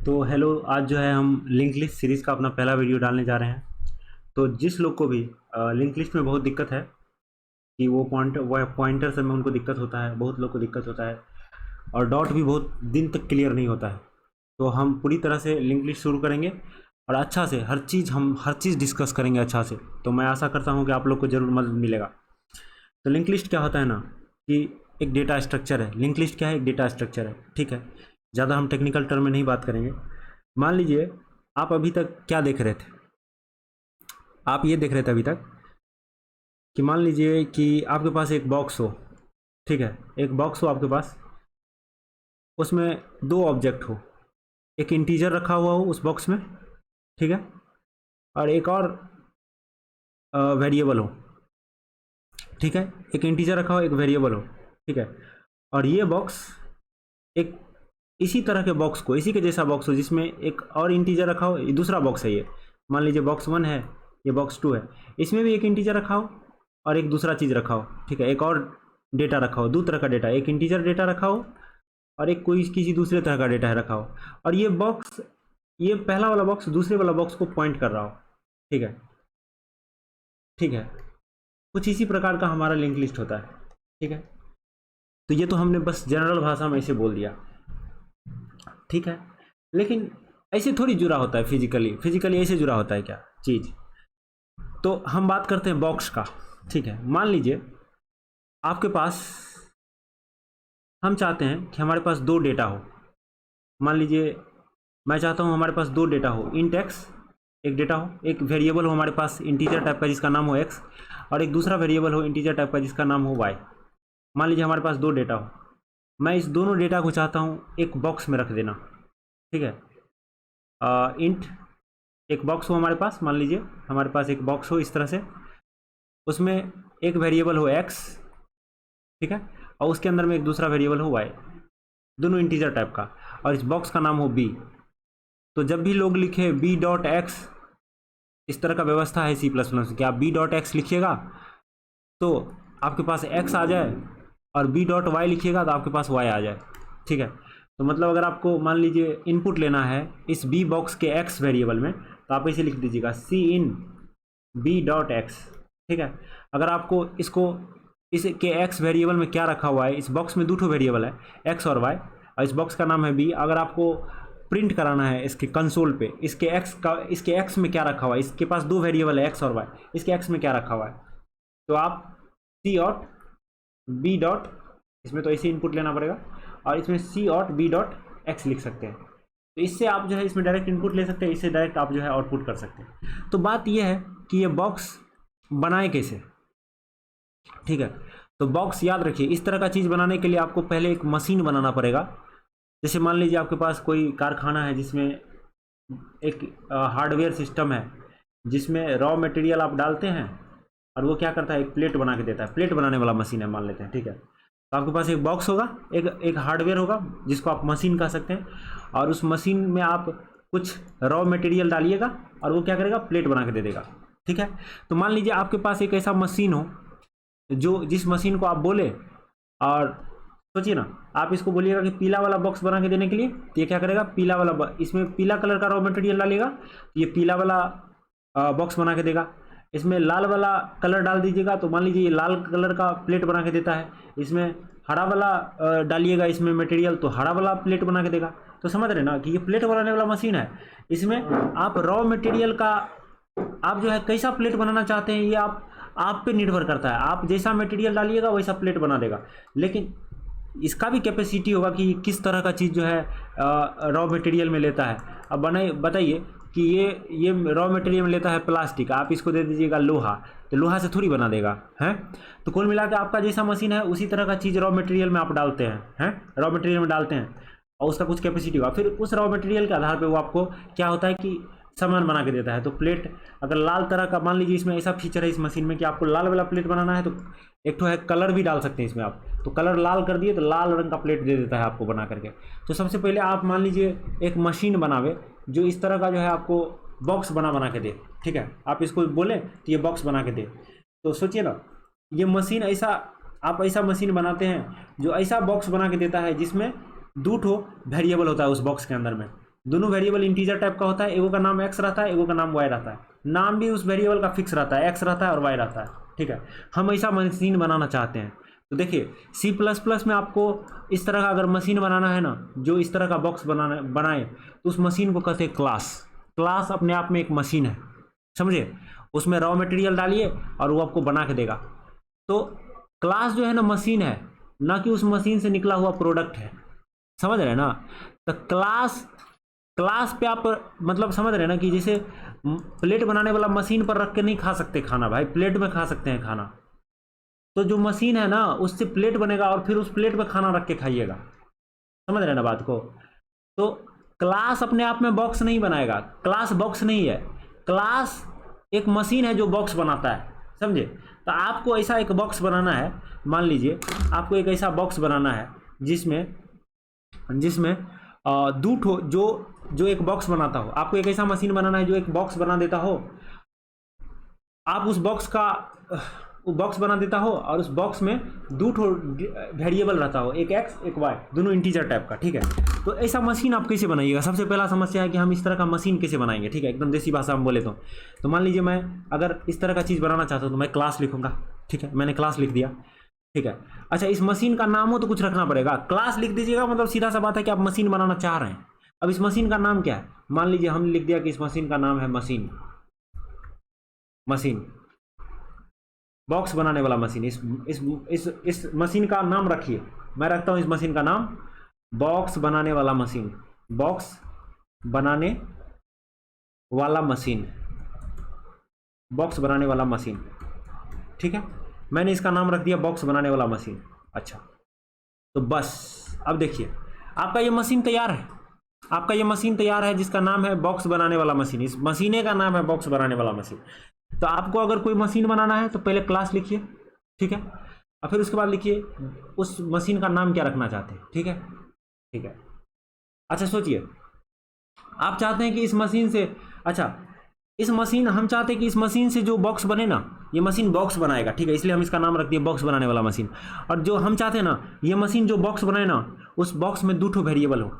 तो हेलो, आज जो है हम लिंक लिस्ट सीरीज़ का अपना पहला वीडियो डालने जा रहे हैं। तो जिस लोग को भी लिंक लिस्ट में बहुत दिक्कत है कि वो पॉइंटर से में उनको दिक्कत होता है, बहुत लोग को दिक्कत होता है और डॉट भी बहुत दिन तक क्लियर नहीं होता है। तो हम पूरी तरह से लिंक लिस्ट शुरू करेंगे और अच्छा से हर चीज़ डिस्कस करेंगे अच्छा से। तो मैं आशा करता हूँ कि आप लोग को ज़रूर मदद मिलेगा। तो लिंक लिस्ट क्या होता है ना कि एक डेटा स्ट्रक्चर है। लिंक लिस्ट क्या है? एक डेटा स्ट्रक्चर है, ठीक है। ज़्यादा हम टेक्निकल टर्म में नहीं बात करेंगे। मान लीजिए आप अभी तक क्या देख रहे थे? आप ये देख रहे थे अभी तक कि मान लीजिए कि आपके पास एक बॉक्स हो, ठीक है। एक बॉक्स हो आपके पास, उसमें दो ऑब्जेक्ट हो, एक इंटीजर रखा हुआ हो उस बॉक्स में, ठीक है, और एक और वेरिएबल हो, ठीक है। एक इंटीजर रखा हो, एक वेरिएबल हो, ठीक है। और ये बॉक्स एक इसी तरह के बॉक्स को, इसी के जैसा बॉक्स हो जिसमें एक और इंटीजर रखा हो, ये दूसरा बॉक्स है। ये मान लीजिए बॉक्स 1 है, ये बॉक्स 2 है, इसमें भी एक इंटीजर रखा हो और एक दूसरा चीज़ रखा हो, ठीक है। एक और डेटा रखा हो, दो तरह का डेटा, एक इंटीजर डेटा रखा हो और एक कोई किसी दूसरे तरह का डेटा रखा हो। और ये बॉक्स, ये पहला वाला बॉक्स दूसरे वाला बॉक्स को पॉइंट कर रहा हो, ठीक है, ठीक है। कुछ इसी प्रकार का हमारा लिंक लिस्ट होता है, ठीक है। तो ये तो हमने बस जनरल भाषा में ऐसे बोल दिया, ठीक है। लेकिन ऐसे थोड़ी जुड़ा होता है फिजिकली ऐसे जुड़ा होता है क्या चीज़? तो हम बात करते हैं बॉक्स का, ठीक है। मान लीजिए आपके पास, हम चाहते हैं कि हमारे पास दो डेटा हो। मान लीजिए मैं चाहता हूँ हमारे पास दो डेटा हो, इंट एक्स एक डेटा हो, एक वेरिएबल हो हमारे पास इंटीजर टाइप का जिसका नाम हो एक्स, और एक दूसरा वेरिएबल हो इंटीजर टाइप का जिसका नाम हो वाई। मान लीजिए हमारे पास दो डेटा हो, मैं इस दोनों डेटा को चाहता हूँ एक बॉक्स में रख देना, ठीक है। इंट एक बॉक्स हो हमारे पास, मान लीजिए हमारे पास एक बॉक्स हो इस तरह से, उसमें एक वेरिएबल हो एक्स, ठीक है, और उसके अंदर में एक दूसरा वेरिएबल हो वाई, दोनों इंटीजर टाइप का, और इस बॉक्स का नाम हो बी। तो जब भी लोग लिखे बी डॉट एक्स, इस तरह का व्यवस्था है C++ कि आप बी डॉट एक्स लिखिएगा तो आपके पास एक्स आ जाए, और बी डॉट वाई लिखिएगा तो आपके पास वाई आ जाए, ठीक है। तो मतलब अगर आपको मान लीजिए इनपुट लेना है इस बी बॉक्स के एक्स वेरिएबल में, तो आप ऐसे लिख दीजिएगा सी इन बी डॉट एक्स, ठीक है। अगर आपको इसको इसके एक्स वेरिएबल में क्या रखा हुआ है, इस बॉक्स में दो ठो वेरिएबल है एक्स और वाई, और इस बॉक्स का नाम है बी। अगर आपको प्रिंट कराना है इसके कंसोल पे इसके एक्स में क्या रखा हुआ है, इसके पास दो वेरिएबल है एक्स और वाई, इसके एक्स में क्या रखा हुआ है, तो आप सी ऑट बी डॉट, इसमें तो ऐसे इनपुट लेना पड़ेगा, और इसमें सी ऑट बी डॉट एक्स लिख सकते हैं। तो इससे आप जो है इसमें डायरेक्ट इनपुट ले सकते हैं, इससे डायरेक्ट आप जो है आउटपुट कर सकते हैं। तो बात यह है कि ये बॉक्स बनाए कैसे, ठीक है। तो बॉक्स याद रखिए, इस तरह का चीज़ बनाने के लिए आपको पहले एक मशीन बनाना पड़ेगा। जैसे मान लीजिए आपके पास कोई कारखाना है जिसमें एक हार्डवेयर सिस्टम है, जिसमें रॉ मटेरियल आप डालते हैं और वो क्या करता है, एक प्लेट बना के देता है। प्लेट बनाने वाला मशीन है मान लेते हैं, ठीक है। तो आपके पास एक बॉक्स होगा, एक हार्डवेयर होगा जिसको आप मशीन कह सकते हैं, और उस मशीन में आप कुछ रॉ मटेरियल डालिएगा और वो क्या करेगा, प्लेट बना के दे देगा, ठीक है। तो मान लीजिए आपके पास एक ऐसा मशीन हो जो, जिस मशीन को आप बोले, और सोचिए ना, आप इसको बोलिएगा कि पीला वाला बॉक्स बना के देने के लिए, तो ये क्या करेगा, पीला वाला, इसमें पीला कलर का रॉ मटेरियल डालेगा तो ये पीला वाला बॉक्स बना के देगा। इसमें लाल वाला कलर डाल दीजिएगा तो मान लीजिए ये लाल कलर का प्लेट बना के देता है। इसमें हरा वाला डालिएगा इसमें मटेरियल तो हरा वाला प्लेट बना के देगा। तो समझ रहे ना कि ये प्लेट बनाने वाला मशीन है। इसमें आप रॉ मटेरियल का, आप जो है कैसा प्लेट बनाना चाहते हैं ये आप पे निर्भर करता है। आप जैसा मटेरियल डालिएगा वैसा प्लेट बना देगा, लेकिन इसका भी कैपेसिटी होगा कि किस तरह का चीज़ जो है रॉ मटेरियल में लेता है। अब बताइए कि ये रॉ मटेरियल में लेता है प्लास्टिक, आप इसको दे दीजिएगा लोहा, तो लोहा से थोड़ी बना देगा, हैं। तो कुल मिला के आपका जैसा मशीन है उसी तरह का चीज़ रॉ मटेरियल में आप डालते हैं, रॉ मटेरियल में डालते हैं, और उसका कुछ कैपेसिटी होगा। फिर उस रॉ मटेरियल के आधार पर वो आपको क्या होता है कि सामान बना के देता है। तो प्लेट अगर लाल तरह का, मान लीजिए इसमें ऐसा फीचर है इस मशीन में कि आपको लाल वाला प्लेट बनाना है, तो एक तो है कलर भी डाल सकते हैं इसमें आप, तो कलर लाल कर दिए तो लाल रंग का प्लेट दे देता है आपको बना करके। तो सबसे पहले आप मान लीजिए एक मशीन बनावे जो इस तरह का जो है आपको बॉक्स बना के दे, ठीक है। आप इसको बोले तो ये बॉक्स बना के दे। तो सोचिए ना, ये मशीन ऐसा, आप ऐसा मशीन बनाते हैं जो ऐसा बॉक्स बना के देता है जिसमें दो ठो वेरिएबल होता है उस बॉक्स के अंदर में, दोनों वेरिएबल इंटीजर टाइप का होता है, एगो का नाम x रहता है, एगो का नाम y रहता है, नाम भी उस वेरिएबल का फिक्स रहता है, x रहता है और y रहता है, ठीक है। हम ऐसा मशीन बनाना चाहते हैं, तो देखिए C++ में आपको इस तरह का अगर मशीन बनाना है ना, जो इस तरह का बॉक्स बनाए तो उस मशीन को कहते हैं क्लास। क्लास अपने आप में एक मशीन है, समझे, उसमें रॉ मटेरियल डालिए और वो आपको बना के देगा। तो क्लास जो है ना मशीन है, ना कि उस मशीन से निकला हुआ प्रोडक्ट है, समझ रहे हैं ना। तो क्लास पे आप मतलब समझ रहे हैं ना कि जैसे प्लेट बनाने वाला मशीन पर रख के नहीं खा सकते खाना भाई, प्लेट में खा सकते हैं खाना। तो जो मशीन है ना उससे प्लेट बनेगा और फिर उस प्लेट में खाना रख के खाइएगा, समझ रहे हैं ना बात को। तो क्लास अपने आप में बॉक्स नहीं बनाएगा, क्लास बॉक्स नहीं है, क्लास एक मशीन है जो बॉक्स बनाता है, समझे। तो आपको ऐसा एक बॉक्स बनाना है, मान लीजिए आपको एक ऐसा बॉक्स बनाना है जिसमें दो ठो जो एक बॉक्स बनाता हो। आपको एक ऐसा मशीन बनाना है जो एक बॉक्स बना देता हो, आप उस बॉक्स का वो बॉक्स बना देता हो और उस बॉक्स में दो ठो वेरिएबल रहता हो, एक x एक y, दोनों इंटीजर टाइप का, ठीक है। तो ऐसा मशीन आप कैसे बनाइएगा, सबसे पहला समस्या है कि हम इस तरह का मशीन कैसे बनाएंगे, ठीक है, एकदम देसी भाषा में बोले तो मान लीजिए मैं अगर इस तरह का चीज़ बनाना चाहता हूँ तो मैं क्लास लिखूंगा, ठीक है, मैंने क्लास लिख दिया, ठीक है। अच्छा, इस मशीन का नाम हो तो कुछ रखना पड़ेगा, क्लास लिख दीजिएगा, मतलब सीधा सा बात है कि आप मशीन बनाना चाह रहे हैं। अब इस मशीन का नाम क्या है, मान लीजिए हमने लिख दिया कि इस मशीन का नाम है मशीन बॉक्स बनाने वाला मशीन। इस मशीन का नाम रखिए, मैं रखता हूं इस मशीन का नाम बॉक्स बनाने वाला मशीन, बॉक्स बनाने वाला मशीन, बॉक्स बनाने वाला मशीन, ठीक है। मैंने इसका नाम रख दिया बॉक्स बनाने वाला मशीन। अच्छा, तो बस अब देखिए आपका ये मशीन तैयार है, आपका ये मशीन तैयार है जिसका नाम है बॉक्स बनाने वाला मशीन। इस मशीने का नाम है बॉक्स बनाने वाला मशीन। तो आपको अगर कोई मशीन बनाना है तो पहले क्लास लिखिए, ठीक है, और फिर उसके बाद लिखिए उस मशीन का नाम क्या रखना चाहते हैं, ठीक है, ठीक है। अच्छा सोचिए, आप चाहते हैं कि इस मशीन से, अच्छा हम चाहते हैं कि इस मशीन से जो बॉक्स बने ना, ये मशीन बॉक्स बनाएगा, ठीक है, इसलिए हम इसका नाम रख दिए बॉक्स बनाने वाला मशीन। और जो हम चाहते हैं ना, ये मशीन जो बॉक्स बनाए ना, उस बॉक्स में दो ठो वेरिएबल हो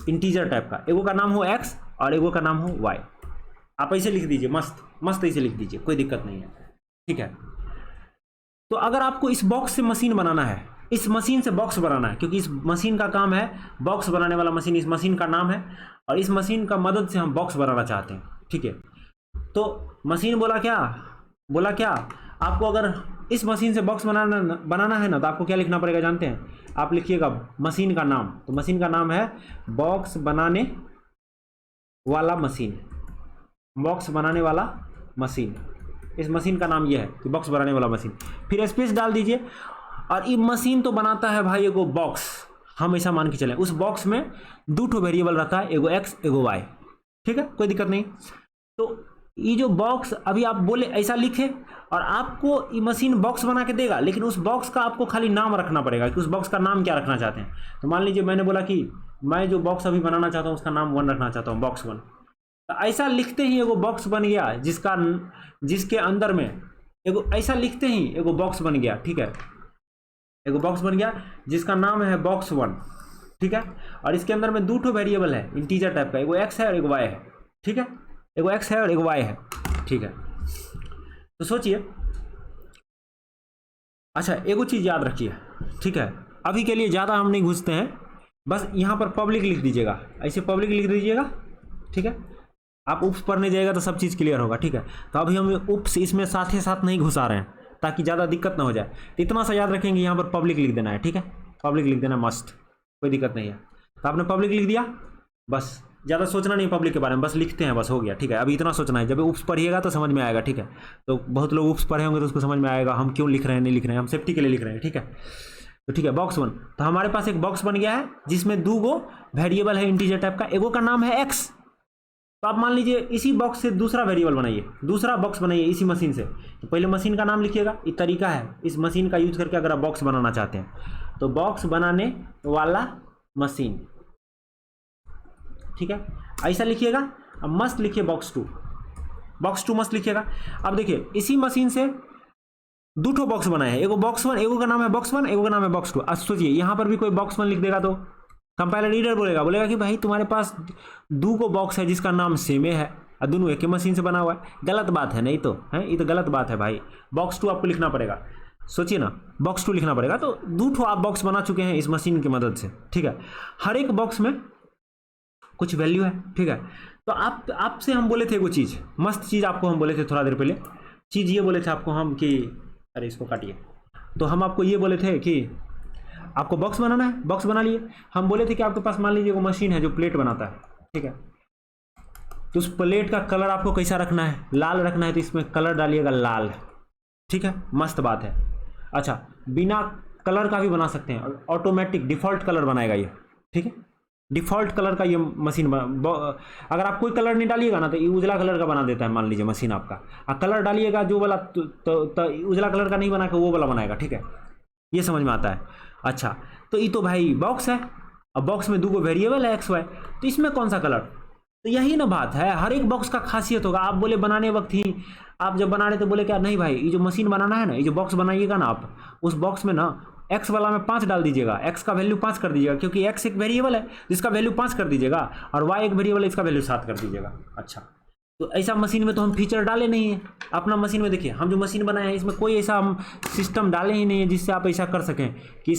इंटीजर टाइप का, एगो का नाम हो x और एगो का नाम हो y। आप ऐसे लिख दीजिए, मस्त ऐसे लिख दीजिए, कोई दिक्कत नहीं है, ठीक है। तो अगर आपको इस बॉक्स से मशीन बनाना है, इस मशीन से बॉक्स बनाना है, क्योंकि इस मशीन का काम है बॉक्स बनाने वाला मशीन, इस मशीन का नाम है, और इस मशीन का मदद से हम बॉक्स बनाना चाहते हैं, ठीक है। तो मशीन बोला क्या आपको अगर इस मशीन से बॉक्स बनाना है ना, तो आपको क्या लिखना पड़ेगा जानते हैं, आप लिखिएगा मशीन का नाम। तो मशीन का नाम है बॉक्स बनाने वाला मशीन, बॉक्स बनाने वाला मशीन। इस मशीन का नाम यह है कि बॉक्स बनाने वाला मशीन, फिर स्पेस डाल दीजिए। और ये मशीन तो बनाता है भाई एगो बॉक्स, हम ऐसा मान के चलें, उस बॉक्स में दो ठो वेरिएबल रहता है, एगो x एगो y, ठीक है, कोई दिक्कत नहीं। तो ये जो बॉक्स अभी आप बोले ऐसा लिखे, और आपको ये मशीन बॉक्स बना के देगा, लेकिन उस बॉक्स का आपको खाली नाम रखना पड़ेगा कि उस बॉक्स का नाम क्या रखना चाहते हैं। तो मान लीजिए मैंने बोला कि मैं जो बॉक्स अभी बनाना चाहता हूँ उसका नाम 1 रखना चाहता हूँ, बॉक्स 1। तो ऐसा लिखते ही एगो बॉक्स बन गया, जिसके अंदर में एगो, ऐसा लिखते ही एगो बॉक्स बन गया, ठीक है, एगो बॉक्स बन गया जिसका नाम है बॉक्स 1, ठीक है। और इसके अंदर में दो ठो वेरिएबल है इंटीजर टाइप का, एगो x है और एगो y है, ठीक है, एगो x है और एगो y है, ठीक है। तो सोचिए, अच्छा एगो चीज याद रखिए, ठीक है, अभी के लिए ज़्यादा हम नहीं घुसते हैं, बस यहाँ पर पब्लिक लिख दीजिएगा, ऐसे पब्लिक लिख दीजिएगा, ठीक है। आप उप्स पढ़ने जाएगा तो सब चीज़ क्लियर होगा, ठीक है। तो अभी हम उप्स इसमें साथ ही साथ नहीं घुसा रहे हैं ताकि ज़्यादा दिक्कत ना हो जाए। तो इतना सा याद रखेंगे, यहाँ पर पब्लिक लिख देना है, ठीक है, पब्लिक लिख देना मस्ट, कोई दिक्कत नहीं है। तो आपने पब्लिक लिख दिया, बस ज़्यादा सोचना नहीं पब्लिक के बारे में, बस लिखते हैं, बस हो गया, ठीक है। अभी इतना सोचना है, जब उप्स पढ़िएगा तो समझ में आएगा, ठीक है। तो बहुत लोग उप्स पढ़े होंगे तो उसको समझ में आएगा हम क्यों लिख रहे हैं, नहीं लिख रहे हैं, हम सेफ्टी के लिए लिख रहे हैं, ठीक है। तो ठीक है, बॉक्स 1, तो हमारे पास एक बॉक्स बन गया है जिसमें दो गो वेरिएबल है इंटीजर टाइप का, एगो का नाम है x। तो आप मान लीजिए इसी बॉक्स से दूसरा वेरिएबल बनाइए, दूसरा बॉक्स बनाइए इसी मशीन से। तो पहले मशीन का नाम लिखिएगा, ये तरीका है इस मशीन का यूज करके अगर आप बॉक्स बनाना चाहते हैं। तो बॉक्स बनाने वाला मशीन, ठीक है, ऐसा लिखिएगा। अब मस्त लिखिए बॉक्स 2 मस्त लिखिएगा। अब देखिए इसी मशीन से दो ठो बॉक्स बनाए हैं, एगो बॉक्स 1, एगो का नाम है बॉक्स 1, एगो का नाम है बॉक्स 2। अब सोचिए यहाँ पर भी कोई बॉक्स 1 लिख देगा तो कंपाइलर रीडर बोलेगा कि भाई तुम्हारे पास दो को बॉक्स है जिसका नाम सेम है और दोनों एक ही मशीन से बना हुआ है। गलत बात है, नहीं तो है, ये तो गलत बात है भाई। बॉक्स 2 आपको लिखना पड़ेगा, सोचिए ना, बॉक्स 2 लिखना पड़ेगा। तो 2 आप बॉक्स बना चुके हैं इस मशीन की मदद से, ठीक है। हर एक बॉक्स में कुछ वैल्यू है, ठीक है। तो आपसे हम बोले थे वो चीज़, मस्त चीज़ आपको हम बोले थे थोड़ा देर पहले। चीज़ ये बोले थे आपको हम कि अरे इसको काटिए, तो हम आपको ये बोले थे कि आपको बॉक्स बनाना है, बॉक्स बना लिए। हम बोले थे कि आपके पास मान लीजिए वो मशीन है जो प्लेट बनाता है, ठीक है। तो उस प्लेट का कलर आपको कैसा रखना है, लाल रखना है, तो इसमें कलर डालिएगा लाल, ठीक है। मस्त बात है। अच्छा, बिना कलर का भी बना सकते हैं, ऑटोमेटिक डिफ़ॉल्ट कलर बनाएगा ये, ठीक है। डिफ़ॉल्ट कलर का ये मशीन अगर आप कोई कलर नहीं डालिएगा ना तो ये उजला कलर का बना देता है, मान लीजिए मशीन आपका। और कलर डालिएगा जो वाला तो उजला कलर का नहीं बना के वो वाला बनाएगा, ठीक है। ये समझ में आता है। अच्छा, तो ये तो भाई बॉक्स है, अब बॉक्स में 2 वेरिएबल है एक्स वाई, तो इसमें कौन सा कलर, तो यही ना बात है। हर एक बॉक्स का खासियत होगा। आप बोले बनाने वक्त ही, आप जब बना रहे तो बोले क्या, नहीं भाई ये जो मशीन बनाना है ना, ये जो बॉक्स बनाइएगा ना आप, उस बॉक्स में ना एक्स वाला में 5 डाल दीजिएगा, एक्स का वैल्यू 5 कर दीजिएगा, क्योंकि एक्स एक वेरिएबल है जिसका वैल्यू 5 कर दीजिएगा, और वाई एक वेरिएबल है इसका वैल्यू 7 कर दीजिएगा। अच्छा, तो ऐसा मशीन में तो हम फीचर डाले नहीं है। अपना मशीन में देखिए, हम जो मशीन बनाए हैं इसमें कोई ऐसा हम सिस्टम डाले ही नहीं है जिससे आप ऐसा कर सकें कि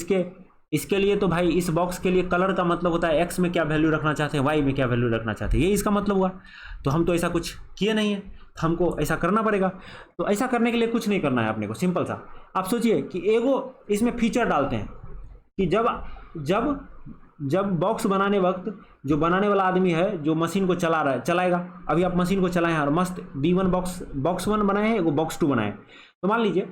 इसके लिए तो भाई इस बॉक्स के लिए कलर का मतलब होता है एक्स में क्या वैल्यू रखना चाहते हैं, वाई में क्या वैल्यू रखना चाहते हैं, ये इसका मतलब हुआ। तो हम तो ऐसा कुछ किए नहीं है, हमको ऐसा करना पड़ेगा। तो ऐसा करने के लिए कुछ नहीं करना है अपने को, सिंपल सा। आप सोचिए कि एगो इसमें फीचर डालते हैं कि जब बॉक्स बनाने वक्त जो बनाने वाला आदमी है जो मशीन को चलाएगा, अभी आप मशीन को चलाएं और मस्त B1 बॉक्स 1 बनाए हैं, एगो बॉक्स 2 बनाए हैं। तो मान लीजिए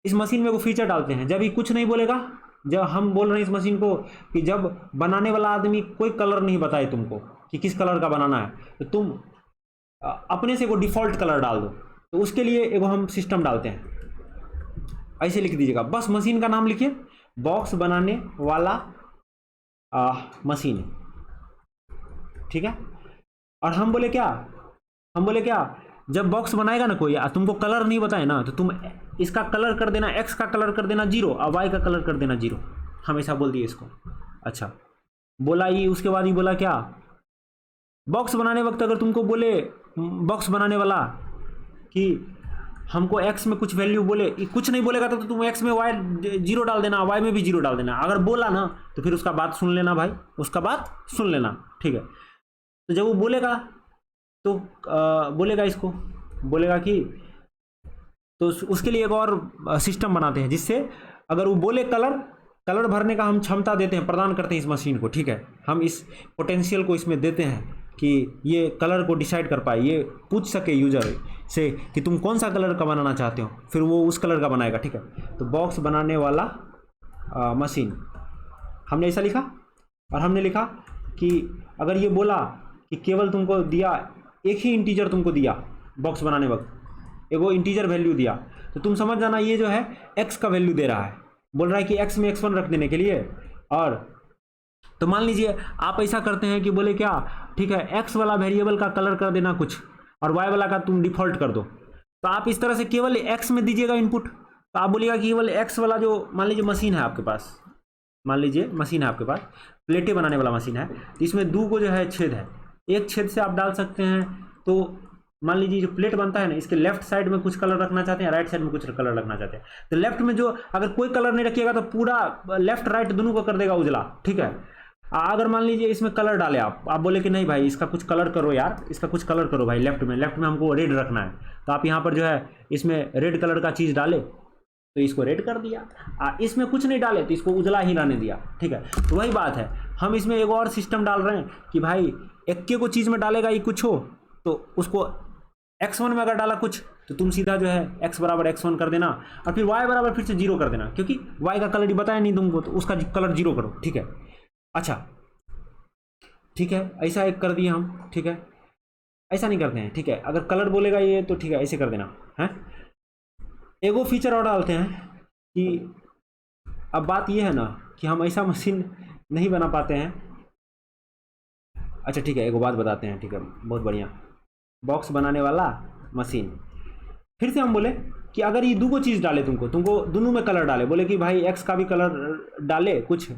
इस मशीन में वो फीचर डालते हैं, जब ये कुछ नहीं बोलेगा, जब हम बोल रहे हैं इस मशीन को कि जब बनाने वाला आदमी कोई कलर नहीं बताए तुमको कि किस कलर का बनाना है, तो तुम अपने से वो डिफ़ॉल्ट कलर डाल दो। तो उसके लिए एगो हम सिस्टम डालते हैं, ऐसे लिख दीजिएगा, बस मशीन का नाम लिखिए, बॉक्स बनाने वाला मशीन, ठीक है। और हम बोले क्या, जब बॉक्स बनाएगा ना कोई, तुमको कलर नहीं बताए ना, तो तुम इसका कलर कर देना, एक्स का कलर कर देना 0 और वाई का कलर कर देना 0। हम ऐसा बोल दिए इसको। अच्छा, बोला ये, उसके बाद ही बोला क्या, बॉक्स बनाने वक्त अगर तुमको बोले बॉक्स बनाने वाला कि हमको एक्स में कुछ वैल्यू बोले, कुछ नहीं बोलेगा तो तुम एक्स में वाई 0 डाल देना, वाई में भी 0 डाल देना। अगर बोला ना तो फिर उसका बात सुन लेना भाई, उसका बात सुन लेना, ठीक है। तो जब वो बोलेगा तो बोलेगा कि, तो उसके लिए एक और सिस्टम बनाते हैं जिससे अगर वो बोले कलर भरने का हम क्षमता देते हैं, प्रदान करते हैं इस मशीन को, ठीक है। हम इस पोटेंशियल को इसमें देते हैं कि ये कलर को डिसाइड कर पाए, ये पूछ सके यूजर से कि तुम कौन सा कलर का बनाना चाहते हो, फिर वो उस कलर का बनाएगा, ठीक है। तो बॉक्स बनाने वाला मशीन हमने ऐसा लिखा, और हमने लिखा कि अगर ये बोला कि केवल तुमको दिया, एक ही इंटीजर तुमको दिया बॉक्स बनाने वक्त, एगो इंटीजर वैल्यू दिया, तो तुम समझ जाना ये जो है एक्स का वैल्यू दे रहा है, बोल रहा है कि एक्स में x1 रख देने के लिए। और तो मान लीजिए आप ऐसा करते हैं कि बोले क्या, ठीक है, एक्स वाला वेरिएबल का कलर कर देना कुछ, और वाई वाला का तुम डिफ़ॉल्ट कर दो। तो आप इस तरह से केवल एक्स में दीजिएगा इनपुट। तो आप बोलिएगा कि केवल एक्स वाला जो, मान लीजिए मशीन है आपके पास, प्लेटें बनाने वाला मशीन है, तो इसमें 2 को जो है छेद है, एक छेद से आप डाल सकते हैं। तो मान लीजिए जो प्लेट बनता है ना, इसके लेफ्ट साइड में कुछ कलर रखना चाहते हैं, राइट साइड में कुछ कलर रखना चाहते हैं, तो लेफ्ट में जो अगर कोई कलर नहीं रखिएगा तो पूरा लेफ्ट राइट दोनों को कर देगा उजला, ठीक है। अगर मान लीजिए इसमें कलर डाले आप बोले कि नहीं भाई इसका कुछ कलर करो यार, इसका कुछ कलर करो भाई, लेफ्ट में हमको रेड रखना है, तो आप यहाँ पर जो है इसमें रेड कलर का चीज़ डाले, तो इसको रेड कर दिया। इसमें कुछ नहीं डाले तो इसको उजला ही रहने दिया, ठीक है। तो वही बात है, हम इसमें एक और सिस्टम डाल रहे हैं कि भाई एक को चीज़ में डालेगा ये कुछ हो, तो उसको x1 में अगर डाला कुछ, तो तुम सीधा जो है x बराबर x1 कर देना, और फिर y बराबर फिर से 0 कर देना, क्योंकि y का कलर ही बताया नहीं तुमको, तो उसका कलर 0 करो, ठीक है। अच्छा, ठीक है, ऐसा एक कर दिए हम, ठीक है। ऐसा नहीं करते हैं, ठीक है, अगर कलर बोलेगा ये तो ठीक है, ऐसे कर देना है। एगो फीचर और डालते हैं कि अब बात ये है ना कि हम ऐसा मशीन नहीं बना पाते हैं। अच्छा ठीक है, एगो बात बताते हैं, ठीक है, बहुत बढ़िया, बॉक्स बनाने वाला मशीन, फिर से हम बोले कि अगर ये 2 चीज़ डाले तुमको दोनों में कलर डाले, बोले कि भाई एक्स का भी कलर डाले कुछ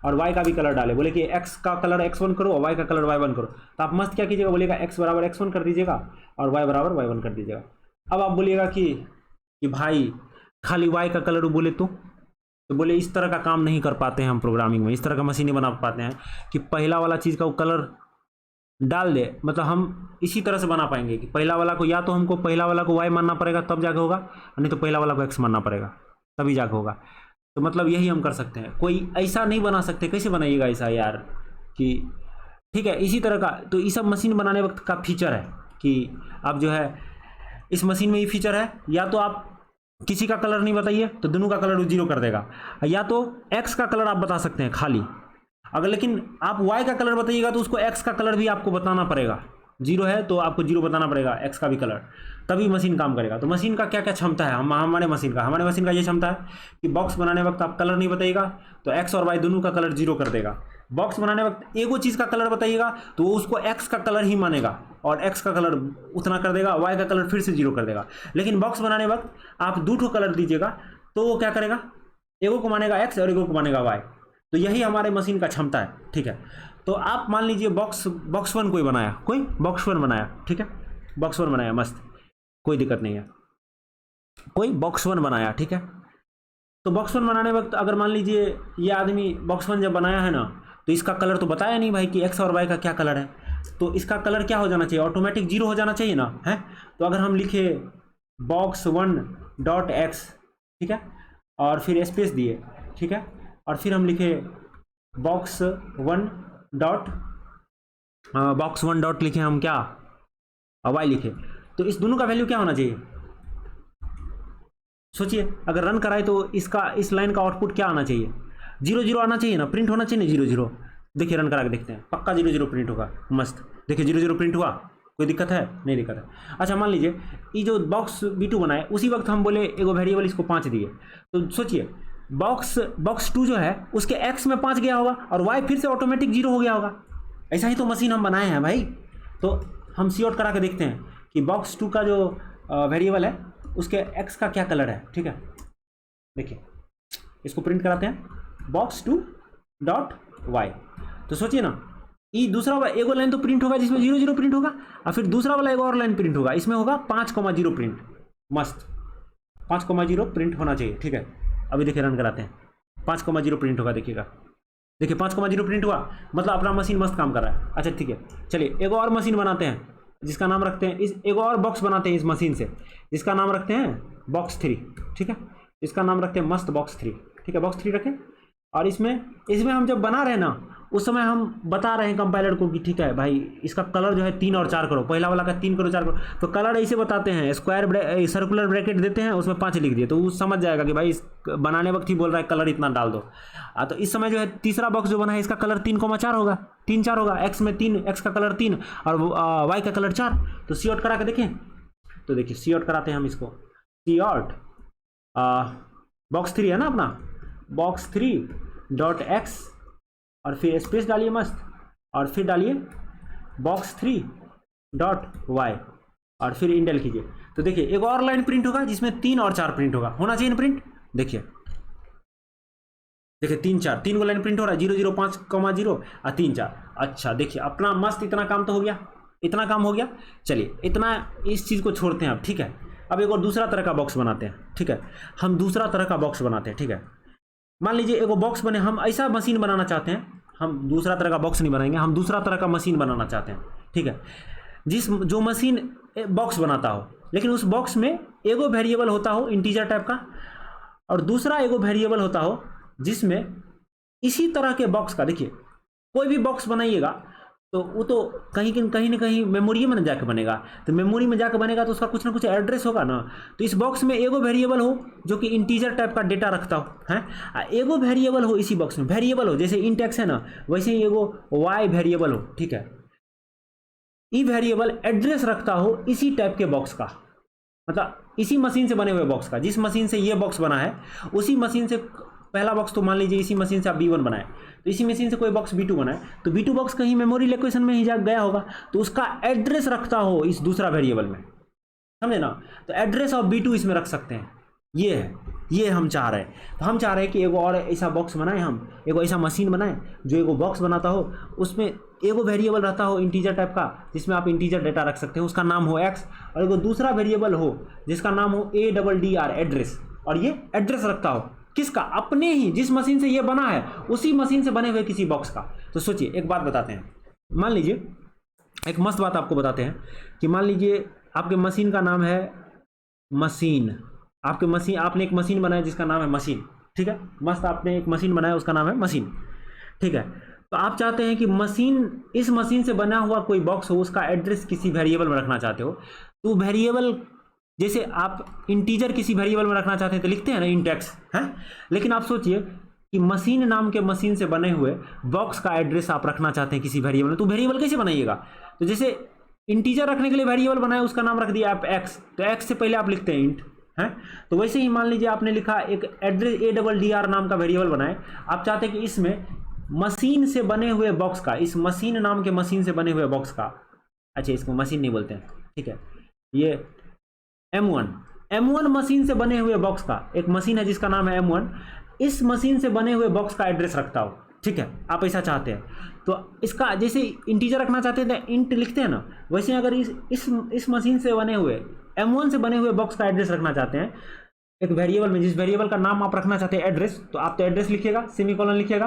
और y का भी कलर डाले, बोले कि x का कलर x1 करो और y का कलर y1 करो, तो आप मस्त क्या कीजिएगा, बोलिएगा x बराबर x1 कर दीजिएगा और y बराबर y1 कर दीजिएगा। अब आप बोलिएगा कि भाई खाली y का कलर बोले तो बोले इस तरह का काम नहीं कर पाते हैं हम प्रोग्रामिंग में, इस तरह का मशीन नहीं बना पाते हैं कि पहला वाला चीज़ का वो कलर डाल दे, मतलब हम इसी तरह से बना पाएंगे कि पहला वाला को या तो हमको पहला वाला को y मानना पड़ेगा तब जाके होगा, नहीं तो पहला वाला को x मानना पड़ेगा तभी जाके होगा। तो मतलब यही हम कर सकते हैं, कोई ऐसा नहीं बना सकते। कैसे बनाइएगा ऐसा यार कि ठीक है, इसी तरह का तो ये सब मशीन बनाने वक्त का फीचर है कि आप जो है इस मशीन में ये फीचर है, या तो आप किसी का कलर नहीं बताइए तो दोनों का कलर 0 कर देगा, या तो x का कलर आप बता सकते हैं खाली, अगर लेकिन आप y का कलर बताइएगा तो उसको x का कलर भी आपको बताना पड़ेगा, 0 है तो आपको 0 बताना पड़ेगा x का भी कलर, तभी मशीन काम करेगा। तो मशीन का क्या क्या क्षमता है, हमारे मशीन का ये क्षमता है कि बॉक्स बनाने वक्त आप कलर नहीं बताइएगा तो x और y दोनों का कलर 0 कर देगा। बॉक्स बनाने वक्त एगो चीज़ का कलर बताइएगा तो वो उसको x का कलर ही मानेगा और x का कलर उतना कर देगा, y का कलर फिर से 0 कर देगा। लेकिन बॉक्स बनाने वक्त आप 2 कलर दीजिएगा तो वो क्या करेगा, एगो को मानेगा x और एगो को मानेगा y। तो यही हमारे मशीन का क्षमता है, ठीक है। तो आप मान लीजिए बॉक्स 1 कोई बॉक्स 1 बनाया, ठीक है, बॉक्स 1 बनाया, मस्त, कोई दिक्कत नहीं है, कोई बॉक्स 1 बनाया, ठीक है। तो बॉक्स 1 बनाने वक्त अगर मान लीजिए ये आदमी बॉक्स 1 जब बनाया है ना तो इसका कलर तो बताया नहीं भाई कि x और y का क्या कलर है, तो इसका कलर क्या हो जाना चाहिए, ऑटोमेटिक 0 हो जाना चाहिए ना, है। तो अगर हम लिखे बॉक्स 1 डॉट x, ठीक है, और फिर स्पेस दिए, ठीक है, और फिर हम लिखे बॉक्स 1 डॉट लिखे हम क्या, y लिखे, तो इस दोनों का वैल्यू क्या होना चाहिए, सोचिए। अगर रन कराए तो इस लाइन का आउटपुट क्या आना चाहिए, 0 आना चाहिए ना, प्रिंट होना चाहिए ना 0। देखिए रन करा के देखते हैं, पक्का 0 प्रिंट होगा, मस्त। देखिए 0 प्रिंट हुआ, कोई दिक्कत है, नहीं दिक्कत है। अच्छा मान लीजिए ये जो बॉक्स B2 बनाए उसी वक्त हम बोले एगो वेरिएबल इसको 5 दिए, तो सोचिए बॉक्स 2 जो है उसके x में 5 गया होगा और y फिर से ऑटोमेटिक 0 हो गया होगा। ऐसा ही तो मशीन हम बनाए हैं भाई। तो हम सी आउट करा के देखते हैं कि बॉक्स 2 का जो वेरिएबल है उसके x का क्या कलर है, ठीक है। देखिए इसको प्रिंट कराते हैं बॉक्स 2 डॉट y। तो सोचिए ना, ये दूसरा वाला एगो लाइन तो प्रिंट होगा जिसमें 0 प्रिंट होगा, और फिर दूसरा वाला एगो और लाइन प्रिंट होगा, इसमें होगा 5,0 प्रिंट, मस्त 5,0 प्रिंट होना चाहिए, ठीक है। अभी देखिए रन कराते हैं, 5,0 प्रिंट होगा, देखिएगा, देखिए 5,0 प्रिंट हुआ, मतलब अपना मशीन मस्त काम कर रहा है। अच्छा ठीक है, चलिए एगो और मशीन बनाते हैं जिसका नाम रखते हैं, एगो और बॉक्स बनाते हैं इस मशीन से जिसका नाम रखते हैं बॉक्स 3, ठीक है, इसका नाम रखते हैं मस्त बॉक्स 3, ठीक है, बॉक्स 3 रखें। और इसमें हम जब बना रहे हैं ना उस समय हम बता रहे हैं कंपाइलर को कि ठीक है भाई इसका कलर जो है 3 और 4 करो, पहला वाला का 3 करो 4 करो, तो कलर ऐसे बताते हैं, सर्कुलर ब्रैकेट देते हैं उसमें 5 लिख दिए, तो वो समझ जाएगा कि भाई बनाने वक्त ही बोल रहा है कलर इतना डाल दो। तो इस समय जो है तीसरा बॉक्स जो बना है इसका कलर 3,4 होगा, 3,4 होगा, x में 3, x का कलर 3 और y का कलर 4। तो सी आउट करा के देखें, तो देखिए सी आउट कराते हैं हम इसको, सी आउट बॉक्स 3 है ना अपना, बॉक्स 3 डॉट x और फिर स्पेस डालिए मस्त, और फिर डालिए बॉक्स 3 डॉट y और फिर इंडेल कीजिए। तो देखिए एक और लाइन प्रिंट होगा जिसमें 3 और 4 प्रिंट होगा, होना चाहिए ना प्रिंट। देखिए 3 4 3 को लाइन प्रिंट हो रहा है, 0 5,0 और 3 4। अच्छा देखिए अपना मस्त इतना काम तो हो गया, इतना काम हो गया। चलिए इतना इस चीज़ को छोड़ते हैं अब, ठीक है। अब एक और दूसरा तरह का बॉक्स बनाते हैं, ठीक है, हम दूसरा तरह का बॉक्स बनाते हैं, ठीक है। मान लीजिए एगो बॉक्स बने, हम ऐसा मशीन बनाना चाहते हैं, हम दूसरा तरह का बॉक्स नहीं बनाएंगे, हम दूसरा तरह का मशीन बनाना चाहते हैं, ठीक है। जो मशीन बॉक्स बनाता हो लेकिन उस बॉक्स में एगो वेरिएबल होता हो इंटीजर टाइप का और दूसरा एगो वेरिएबल होता हो जिसमें इसी तरह के बॉक्स का, देखिए कोई भी बॉक्स बनाइएगा तो वो तो कहीं ना कहीं मेमोरी में जाके बनेगा, तो मेमोरी में जाके बनेगा तो उसका कुछ ना कुछ एड्रेस होगा ना। तो इस बॉक्स में एगो वेरिएबल हो जो कि इंटीजर टाइप का डेटा रखता हो, है, एगो वेरिएबल हो इसी बॉक्स में, वेरिएबल हो जैसे इंट एक्स है ना वैसे ही एगो वाई वेरिएबल हो, ठीक है। ई वेरिएबल एड्रेस रखता हो इसी टाइप के बॉक्स का, मतलब इसी मशीन से बने हुए बॉक्स का, जिस मशीन से ये बॉक्स बना है उसी मशीन से पहला बॉक्स, तो मान लीजिए इसी मशीन से आप B1 बनाए तो इसी मशीन से कोई बॉक्स B2 बनाए तो B2 बॉक्स कहीं मेमोरी लोकेशन में ही जा गया होगा, तो उसका एड्रेस रखता हो इस दूसरा वेरिएबल में, समझे ना। तो एड्रेस ऑफ B2 इसमें रख सकते हैं, ये है, ये हम चाह रहे हैं। तो हम चाह रहे हैं कि एगो और ऐसा बॉक्स बनाएं, हम एगो ऐसा मशीन बनाएं जो एगो बॉक्स बनाता हो, उसमें एगो वेरिएबल रहता हो इंटीजर टाइप का, जिसमें आप इंटीजर डेटा रख सकते हो, उसका नाम हो एक्स, और एगो दूसरा वेरिएबल हो जिसका नाम हो ADDR एड्रेस, और ये एड्रेस रखता हो किसका, अपने ही जिस मशीन से ये बना है उसी मशीन से बने हुए किसी बॉक्स का। तो सोचिए, एक बात बताते हैं, मान लीजिए एक मस्त बात आपको बताते हैं कि मान लीजिए आपके मशीन का नाम है मशीन, आपके मशीन, आपने एक मशीन बनाया जिसका नाम है मशीन, ठीक है, मस्त, आपने एक मशीन बनाया उसका नाम है मशीन, ठीक है। तो आप चाहते हैं कि मशीन, इस मशीन से बना हुआ कोई बॉक्स हो, उसका एड्रेस किसी वेरिएबल में रखना चाहते हो, तो वेरिएबल जैसे आप इंटीजर किसी वेरिएबल में रखना चाहते हैं तो लिखते हैं ना इंट एक्स, है। लेकिन आप सोचिए कि मशीन नाम के मशीन से बने हुए बॉक्स का एड्रेस आप रखना चाहते हैं किसी वेरिएबल में, तो वेरिएबल कैसे बनाइएगा? तो जैसे इंटीजर रखने के लिए वेरिएबल बनाया, उसका नाम रख दिया आप एक्स, तो एक्स से पहले आप लिखते हैं इंट, है। तो वैसे ही मान लीजिए आपने लिखा एक एड्रेस ADDR नाम का वेरिएबल बनाए, आप चाहते हैं कि इसमें मशीन से बने हुए बॉक्स का, इस मशीन नाम के मशीन से बने हुए बॉक्स का, अच्छा इसको मशीन नहीं बोलते हैं, ठीक है, ये M1 मशीन से बने हुए बॉक्स का, एक मशीन है जिसका नाम है M1, इस मशीन से बने हुए बॉक्स का एड्रेस रखता हो, ठीक है, आप ऐसा चाहते हैं। तो इसका जैसे इंटीजर रखना चाहते हैं तो इंट लिखते हैं ना, वैसे अगर इस मशीन से बने हुए M1 से बने हुए बॉक्स का एड्रेस रखना चाहते हैं एक वेरिएबल में, जिस वेरिएबल का नाम आप रखना चाहते हैं एड्रेस, तो आप तो एड्रेस लिखिएगा, सेमीकोलन लिखिएगा,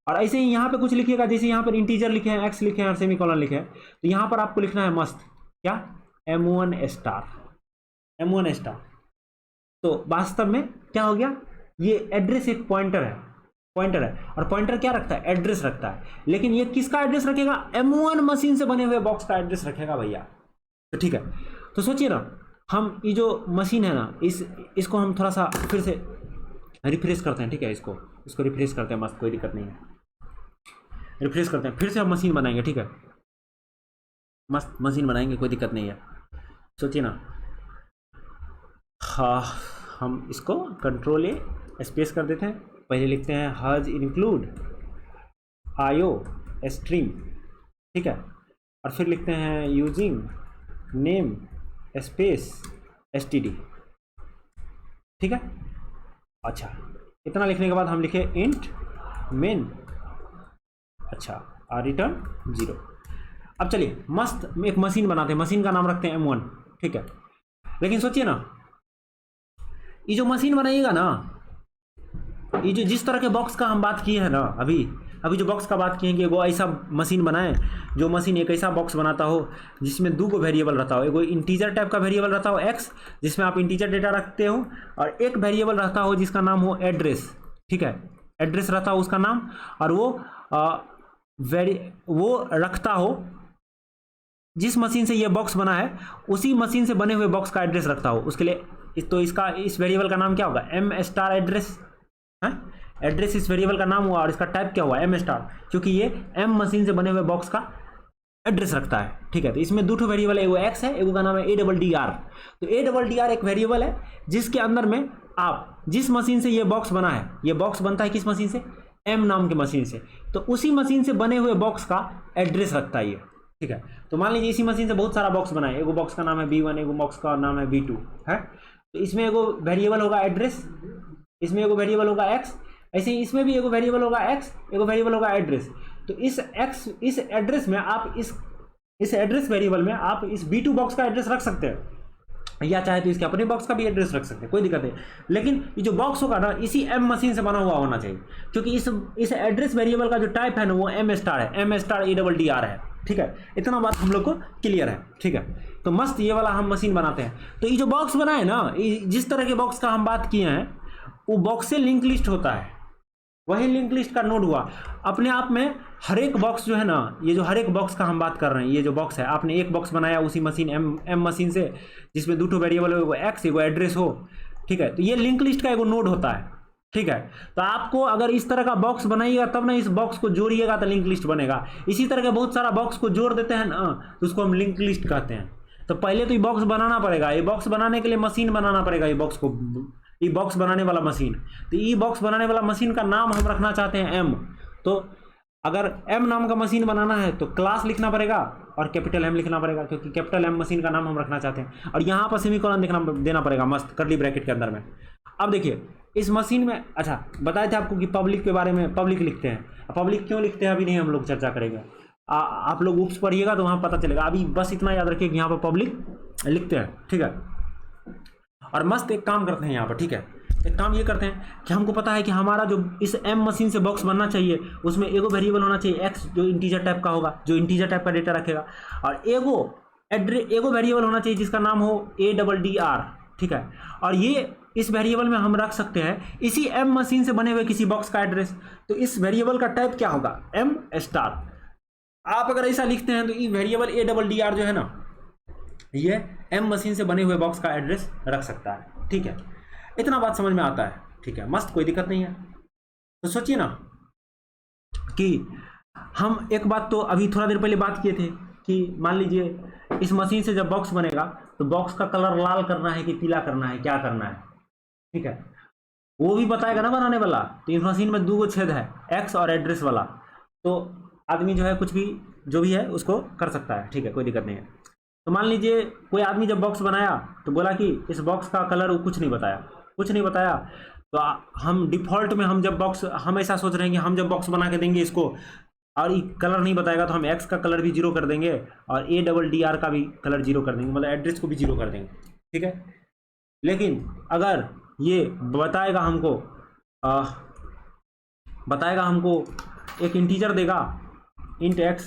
और ऐसे ही यहाँ पे कुछ लिखिएगा, जैसे यहाँ पर इंटीजर लिखे हैं, एक्स लिखे हैं और सेमीकोलन लिखे हैं, तो यहाँ पर आपको लिखना है मस्त क्या, M1 स्टार। तो वास्तव में क्या हो गया, ये एड्रेस एक पॉइंटर है, और पॉइंटर क्या रखता है, एड्रेस रखता है, लेकिन ये किसका एड्रेस रखेगा, M1 मशीन से बने हुए बॉक्स का एड्रेस रखेगा भैया। तो ठीक है, तो सोचिए ना, हम ये जो मशीन है ना, इसको हम थोड़ा सा फिर से रिफ्रेश करते हैं, ठीक है, इसको रिफ्रेश करते हैं, मस्त, कोई दिक्कत नहीं है, रिफ्रेश करते हैं, फिर से हम मशीन बनाएंगे, ठीक है, मस्त मशीन बनाएंगे, कोई दिक्कत नहीं है। सोचिए ना, हाँ, हम इसको कंट्रोल A स्पेस कर देते हैं, पहले लिखते हैं हज इंक्लूड IO स्ट्रीम, ठीक है, और फिर लिखते हैं यूजिंग नेम स्पेस STD, ठीक है। अच्छा, इतना लिखने के बाद हम लिखे इंट मेन, अच्छा, रिटर्न 0। अब चलिए मस्त एक मशीन बनाते हैं, मशीन का नाम रखते हैं M1, ठीक है। लेकिन सोचिए ना, ये जो मशीन बनाइएगा ना, ये जो जिस तरह के बॉक्स का हम बात किए हैं ना, अभी जो बॉक्स का बात किए हैं कि वो ऐसा मशीन बनाए, जो मशीन एक ऐसा बॉक्स बनाता हो जिसमें 2 वेरिएबल रहता हो, एगो इंटीजर टाइप का वेरिएबल रहता हो एक्स, जिसमें आप इंटीजर डेटा रखते हो, और एक वेरिएबल रहता हो जिसका नाम हो एड्रेस, ठीक है, एड्रेस रहता हो उसका नाम, और वो रखता हो जिस मशीन से ये बॉक्स बना है उसी मशीन से बने हुए बॉक्स का एड्रेस रखता हो। उसके लिए तो इस वेरिएबल का नाम क्या होगा, M स्टार एड्रेस, है, एड्रेस इस वेरिएबल का नाम हुआ, और इसका टाइप क्या हुआ, M स्टार, क्योंकि ये M मशीन से बने हुए बॉक्स का एड्रेस रखता है, ठीक है। तो इसमें 2 वेरिएबल है, एगो एक्स है, एगो का नाम है ADDR। तो ADDR एक वेरिएबल है जिसके अंदर में आप जिस मशीन से ये बॉक्स बना है, ये बॉक्स बनता है किस मशीन से, M नाम के मशीन से, तो उसी मशीन से बने हुए बॉक्स का एड्रेस रखता है ये, ठीक है। तो मान लीजिए इसी मशीन से बहुत सारा बॉक्स बना है, एगो बॉक्स का नाम है B1, एगो बॉक्स का नाम है B2, है। तो इसमें एगो वेरिएबल होगा एड्रेस, इसमें एगो वेरिएबल होगा एक्स, ऐसे ही इसमें भी एगो वेरिएबल होगा एक्स, एगो वेरिएबल होगा एड्रेस। तो इस एड्रेस में आप इस एड्रेस वेरिएबल में आप इस B2 बॉक्स का एड्रेस रख सकते हैं, या चाहे तो इसके अपने बॉक्स का भी एड्रेस रख सकते हैं, कोई दिक्कत नहीं। लेकिन ये जो बॉक्स होगा ना, इसी M मशीन से बना हुआ होना चाहिए, क्योंकि इस एड्रेस वेरिएबल का जो टाइप है ना, वो M स्टार है, M स्टार ADDR है, ठीक है। इतना बात हम लोग को क्लियर है, ठीक है। तो मस्त ये वाला हम मशीन बनाते हैं। तो ये जो बॉक्स बना है ना, जिस तरह के बॉक्स का हम बात किए हैं, वो बॉक्स से लिंक लिस्ट होता है, वही लिंक लिस्ट का नोड हुआ अपने आप में। हर एक बॉक्स जो है ना, ये जो हर एक बॉक्स का हम बात कर रहे हैं, ये जो बॉक्स है, आपने एक बॉक्स बनाया उसी मशीन M मशीन से, जिसमें 2 वेरिएबल हो, एगो एक्स एगो एड्रेस हो, ठीक है। तो ये लिंक लिस्ट का एगो नोड होता है, ठीक है। तो आपको अगर इस तरह का बॉक्स बनाइएगा तब ना इस बॉक्स को जोड़िएगा तो लिंक लिस्ट बनेगा। इसी तरह के बहुत सारा बॉक्स को जोड़ देते हैं ना, तो उसको हम लिंक लिस्ट कहते हैं। तो पहले तो ये बॉक्स बनाना पड़ेगा, ये बॉक्स बनाने के लिए मशीन बनाना पड़ेगा, ये बॉक्स बनाने वाला मशीन। तो ये बॉक्स बनाने वाला मशीन का नाम हम रखना चाहते हैं M। तो अगर M नाम का मशीन बनाना है तो क्लास लिखना पड़ेगा और कैपिटल M लिखना पड़ेगा, क्योंकि कैपिटल M मशीन का नाम हम रखना चाहते हैं। और यहाँ पर सेमीकोलन देना पड़ेगा, मस्त करली ब्रैकेट के अंदर में। अब देखिए इस मशीन में, अच्छा बताए थे आपको कि पब्लिक के बारे में, पब्लिक लिखते हैं। पब्लिक क्यों लिखते हैं अभी नहीं हम लोग चर्चा करेंगे, आप लोग उप्स पढ़िएगा तो वहाँ पता चलेगा। अभी बस इतना याद रखिए कि यहाँ पर पब्लिक लिखते हैं, ठीक है। और मस्त एक काम करते हैं यहाँ पर, ठीक है, एक काम ये करते हैं कि हमको पता है कि हमारा जो इस एम मशीन से बॉक्स बनना चाहिए उसमें एगो वेरिएबल होना चाहिए एक्स, जो इंटीजर टाइप का होगा, जो इंटीजर टाइप का डेटा रखेगा, और एगो वेरिएबल होना चाहिए जिसका नाम हो ADDR, ठीक है। और ये इस वेरिएबल में हम रख सकते हैं इसी एम मशीन से बने हुए किसी बॉक्स का एड्रेस। तो इस वेरिएबल का टाइप क्या होगा, M स्टार। आप अगर ऐसा लिखते हैं तो ये वेरिएबल ADDR जो है ना, ये एम मशीन से बने हुए बॉक्स का एड्रेस रख सकता है, ठीक है। इतना बात समझ में आता है, ठीक है, मस्त, कोई दिक्कत नहीं है। तो सोचिए ना कि हम एक बात तो अभी थोड़ा देर पहले बात किए थे कि मान लीजिए इस मशीन से जब बॉक्स बनेगा तो बॉक्स का कलर लाल करना है कि पीला करना है, क्या करना है, ठीक है, वो भी बताएगा ना बनाने वाला। तो इस मशीन में 2 छेद है, एक्स और एड्रेस वाला, तो आदमी जो है कुछ भी जो भी है उसको कर सकता है, ठीक है, कोई दिक्कत नहीं है। तो मान लीजिए कोई आदमी जब बॉक्स बनाया तो बोला कि इस बॉक्स का कलर, वो कुछ नहीं बताया, तो हम डिफ़ॉल्ट में हम जब बॉक्स, हम ऐसा सोच रहे हैं कि हम जब बॉक्स बना के देंगे इसको और ये कलर नहीं बताएगा तो हम एक्स का कलर भी 0 कर देंगे और ADDR का भी कलर 0 कर देंगे, मतलब एड्रेस को भी 0 कर देंगे, ठीक है। लेकिन अगर ये बताएगा हमको एक इंटीजर देगा इंट x,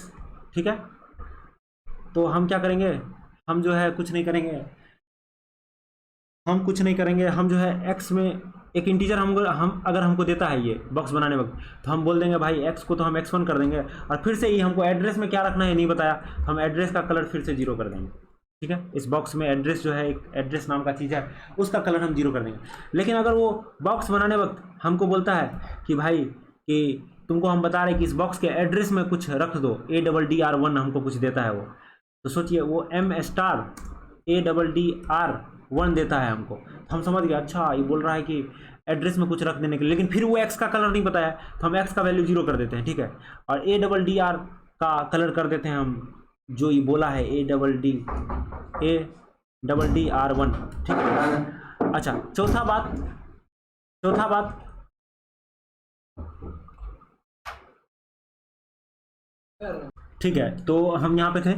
ठीक है, तो हम क्या करेंगे, हम जो है कुछ नहीं करेंगे, हम जो है x में एक इंटीजर हम अगर हमको देता है ये बॉक्स बनाने वक्त, तो हम बोल देंगे भाई x को तो हम x1 कर देंगे, और फिर से ही हमको एड्रेस में क्या रखना है नहीं बताया, तो हम एड्रेस का कलर फिर से 0 कर देंगे, ठीक है। इस बॉक्स में एड्रेस जो है, एक एड्रेस नाम का चीज़ है, उसका कलर हम 0 कर देंगे। लेकिन अगर वो बॉक्स बनाने वक्त हमको बोलता है कि भाई कि तुमको हम बता रहे कि इस बॉक्स के एड्रेस में कुछ रख दो, ADDR1 हमको कुछ देता है वो, तो सोचिए वो M स्टार ADDR1 देता है हमको, तो हम समझ गए अच्छा ये बोल रहा है कि एड्रेस में कुछ रख देने के लिए। लेकिन फिर वो x का कलर नहीं बताया तो हम x का वैल्यू 0 कर देते हैं, ठीक है, और ADDR का कलर कर देते हैं हम जो ये बोला है ADDR1, ठीक है। अच्छा, चौथा बात ठीक है, तो हम यहाँ पे थे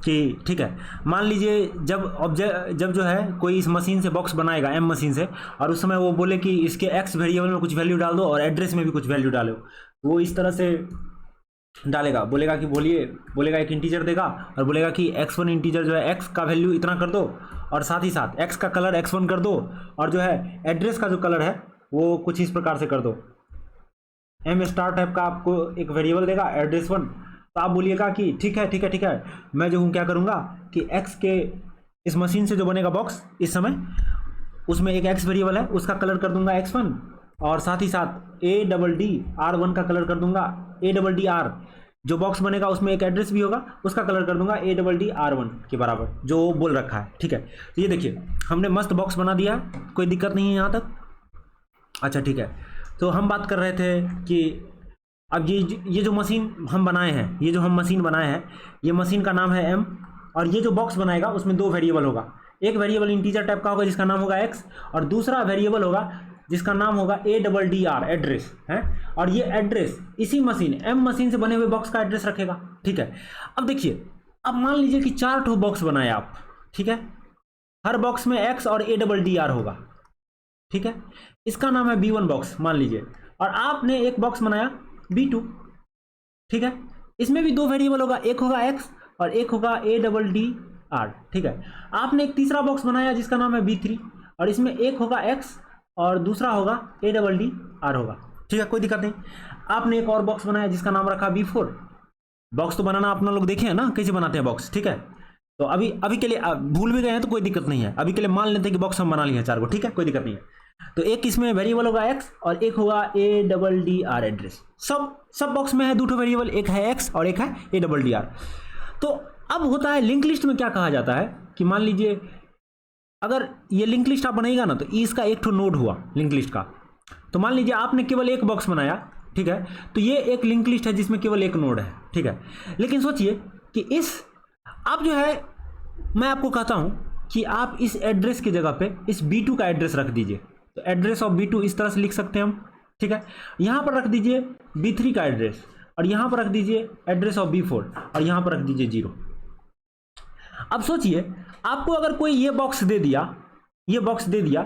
कि ठीक है, मान लीजिए जब जो है कोई इस मशीन से बॉक्स बनाएगा एम मशीन से, और उस समय वो बोले कि इसके एक्स वेरिएबल में कुछ वैल्यू डाल दो और एड्रेस में भी कुछ वैल्यू डालो, वो इस तरह से डालेगा, बोलेगा कि बोलेगा एक इंटीजर देगा और बोलेगा कि x1 इंटीजर जो है x का वैल्यू इतना कर दो और साथ ही साथ x का कलर x1 कर दो, और जो है एड्रेस का जो कलर है वो कुछ इस प्रकार से कर दो। M स्टार टाइप का आपको एक वेरिएबल देगा एड्रेस1, तो आप बोलिएगा कि ठीक है, मैं जो हूँ क्या करूँगा कि x के इस मशीन से जो बनेगा बॉक्स इस समय, उसमें एक x वेरिएबल है उसका कलर कर दूंगा x1, और साथ ही साथ ADDR1 का कलर कर दूंगा ADDR, जो बॉक्स बनेगा उसमें एक एड्रेस भी होगा उसका कलर कर दूंगा ADDR1 के बराबर जो बोल रखा है, ठीक है। तो ये देखिए हमने मस्त बॉक्स बना दिया, कोई दिक्कत नहीं है यहाँ तक। अच्छा ठीक है, तो हम बात कर रहे थे कि अब ये जो मशीन हम बनाए हैं, ये मशीन का नाम है M, और ये जो बॉक्स बनाएगा उसमें 2 वेरिएबल होगा, एक वेरिएबल इंटीजर टाइप का होगा जिसका नाम होगा x, और दूसरा वेरिएबल होगा जिसका नाम होगा ADDR एड्रेस है, और ये एड्रेस इसी मशीन M मशीन से बने हुए बॉक्स का एड्रेस रखेगा, ठीक है। अब देखिए, अब मान लीजिए कि 4 ठो बॉक्स बनाए आप, ठीक है, हर बॉक्स में x और ADDR होगा, ठीक है, इसका नाम है B1 बॉक्स मान लीजिए, और आपने एक बॉक्स बनाया B2, ठीक है, इसमें भी 2 वेरिएबल होगा, एक होगा x और एक होगा ADDR, ठीक है। आपने एक तीसरा बॉक्स बनाया जिसका नाम है B3, और इसमें एक होगा x और दूसरा होगा ADDR होगा, ठीक है, कोई दिक्कत नहीं। आपने एक और बॉक्स बनाया जिसका नाम रखा B4, बॉक्स तो बनाना अपना लोग देखे हैं ना कैसे बनाते हैं बॉक्स, ठीक है। तो अभी के लिए भूल भी गए हैं तो कोई दिक्कत नहीं है, अभी के लिए मान लेते हैं कि बॉक्स हम बना लिए हैं 4 को, ठीक है, कोई दिक्कत नहीं है। तो एक इसमें वेरिएबल होगा x और एक होगा ADDR एड्रेस, सब बॉक्स में है 2 वेरिएबल, एक है x और एक है ADDR। तो अब होता है लिंक लिस्ट में क्या कहा जाता है कि मान लीजिए अगर ये लिंक लिस्ट आप बनाएगा ना, तो इसका एक ठो नोड हुआ लिंक लिस्ट का, तो मान लीजिए आपने केवल एक बॉक्स बनाया, ठीक है, तो ये एक लिंक लिस्ट है जिसमें केवल एक नोड है, ठीक है। लेकिन सोचिए कि आप जो है, मैं आपको कहता हूं कि आप इस एड्रेस की जगह पे इस B2 का एड्रेस रख दीजिए, तो एड्रेस ऑफ B2 इस तरह से लिख सकते हैं हम, ठीक है। यहां पर रख दीजिए B3 का एड्रेस और यहां पर रख दीजिए एड्रेस ऑफ B4 और यहां पर रख दीजिए 0। अब सोचिए आपको अगर कोई ये बॉक्स दे दिया,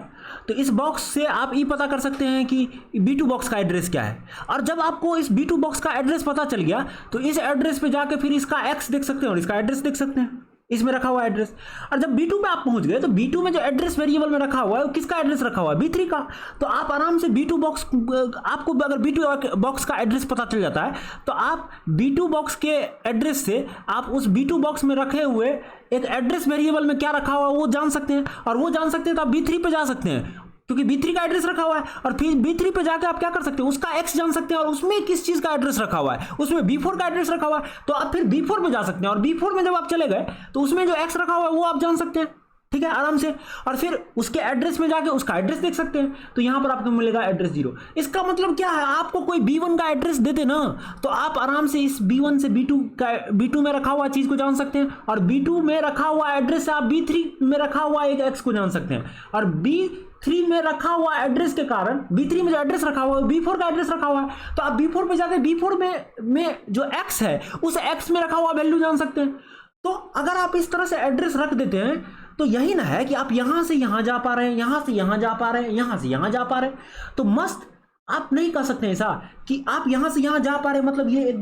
तो इस बॉक्स से आप ये पता कर सकते हैं कि B2 बॉक्स का एड्रेस क्या है। और जब आपको इस B2 बॉक्स का एड्रेस पता चल गया तो इस एड्रेस पे जाके फिर इसका X देख सकते हैं और इसका एड्रेस देख सकते हैं, इसमें रखा हुआ एड्रेस। और जब B2 पे आप पहुंच गए तो B2 में जो एड्रेस वेरिएबल में रखा हुआ है वो किसका एड्रेस रखा हुआ है, B3 का। तो आप आराम से B2 बॉक्स, आपको अगर B2 बॉक्स का एड्रेस पता चल जाता है तो आप B2 बॉक्स के एड्रेस से आप उस B2 बॉक्स में रखे हुए एक एड्रेस वेरिएबल में क्या रखा हुआ है वो जान सकते हैं, और वो जान सकते हैं तो आप B3 पे जा सकते हैं क्योंकि B3 का एड्रेस रखा हुआ है। और फिर B3 पे जाके आप क्या कर सकते हैं, उसका X जान सकते हैं और उसमें किस चीज का एड्रेस रखा हुआ है, उसमें B4 का एड्रेस रखा हुआ है, तो आप फिर B4 में जा सकते हैं। और B4 में जब आप चले गए तो उसमें जो X रखा हुआ है वो आप जान सकते हैं, ठीक है, आराम से। और फिर उसके एड्रेस में जाके उसका एड्रेस देख सकते हैं, तो यहां पर आपको मिलेगा एड्रेस 0। इसका मतलब क्या है, आपको कोई B1 का एड्रेस दे दे ना तो आप आराम से इस B1 से B2 में रखा हुआ चीज को जान सकते हैं, और B2 में रखा हुआ एड्रेस से आप B3 में रखा हुआ एक X को जान सकते हैं। और B3 में रखा हुआ एड्रेस के कारण, B3 में जो एड्रेस रखा हुआ है B4 का एड्रेस रखा हुआ है, तो आप B4 पे जाके B4 में जो X है उस X में रखा हुआ वैल्यू जान सकते हैं। तो अगर आप इस तरह से एड्रेस रख देते हैं तो यही ना है कि आप यहां से यहां जा पा रहे हैं, यहां से यहां जा पा रहे हैं, यहां से यहां जा पा रहे हैं। तो मस्त आप नहीं कर सकते ऐसा कि आप यहां से यहां जा पा रहे हैं, मतलब ये एक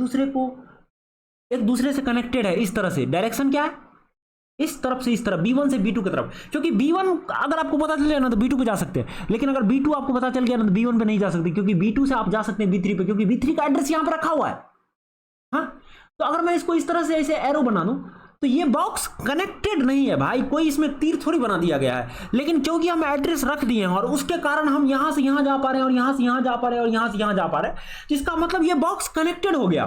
दूसरे से कनेक्टेड है। इस तरह से डायरेक्शन क्या है, इस तरफ से इस तरफ, B1 से B2 की तरफ। क्योंकि B1 अगर आपको पता चल गया ना तो B2 पे जा सकते हैं, लेकिन अगर B2 आपको पता चल गया ना तो B1 पे नहीं जा सकते, क्योंकि B2 से आप जा सकते हैं B3 पे, क्योंकि B3 का एड्रेस यहां पर रखा हुआ है। हाँ, तो अगर मैं इसको इस तरह से ऐसे एरो बना दूं तो ये बॉक्स कनेक्टेड नहीं है भाई, कोई इसमें तीर थोड़ी बना दिया गया है। लेकिन क्योंकि हम एड्रेस रख दिए हैं और उसके कारण हम यहां से यहां जा पा रहे हैं और यहां से यहां जा पा रहे हैं और यहां से यहां जा पा रहे हैं, जिसका मतलब ये बॉक्स कनेक्टेड हो गया।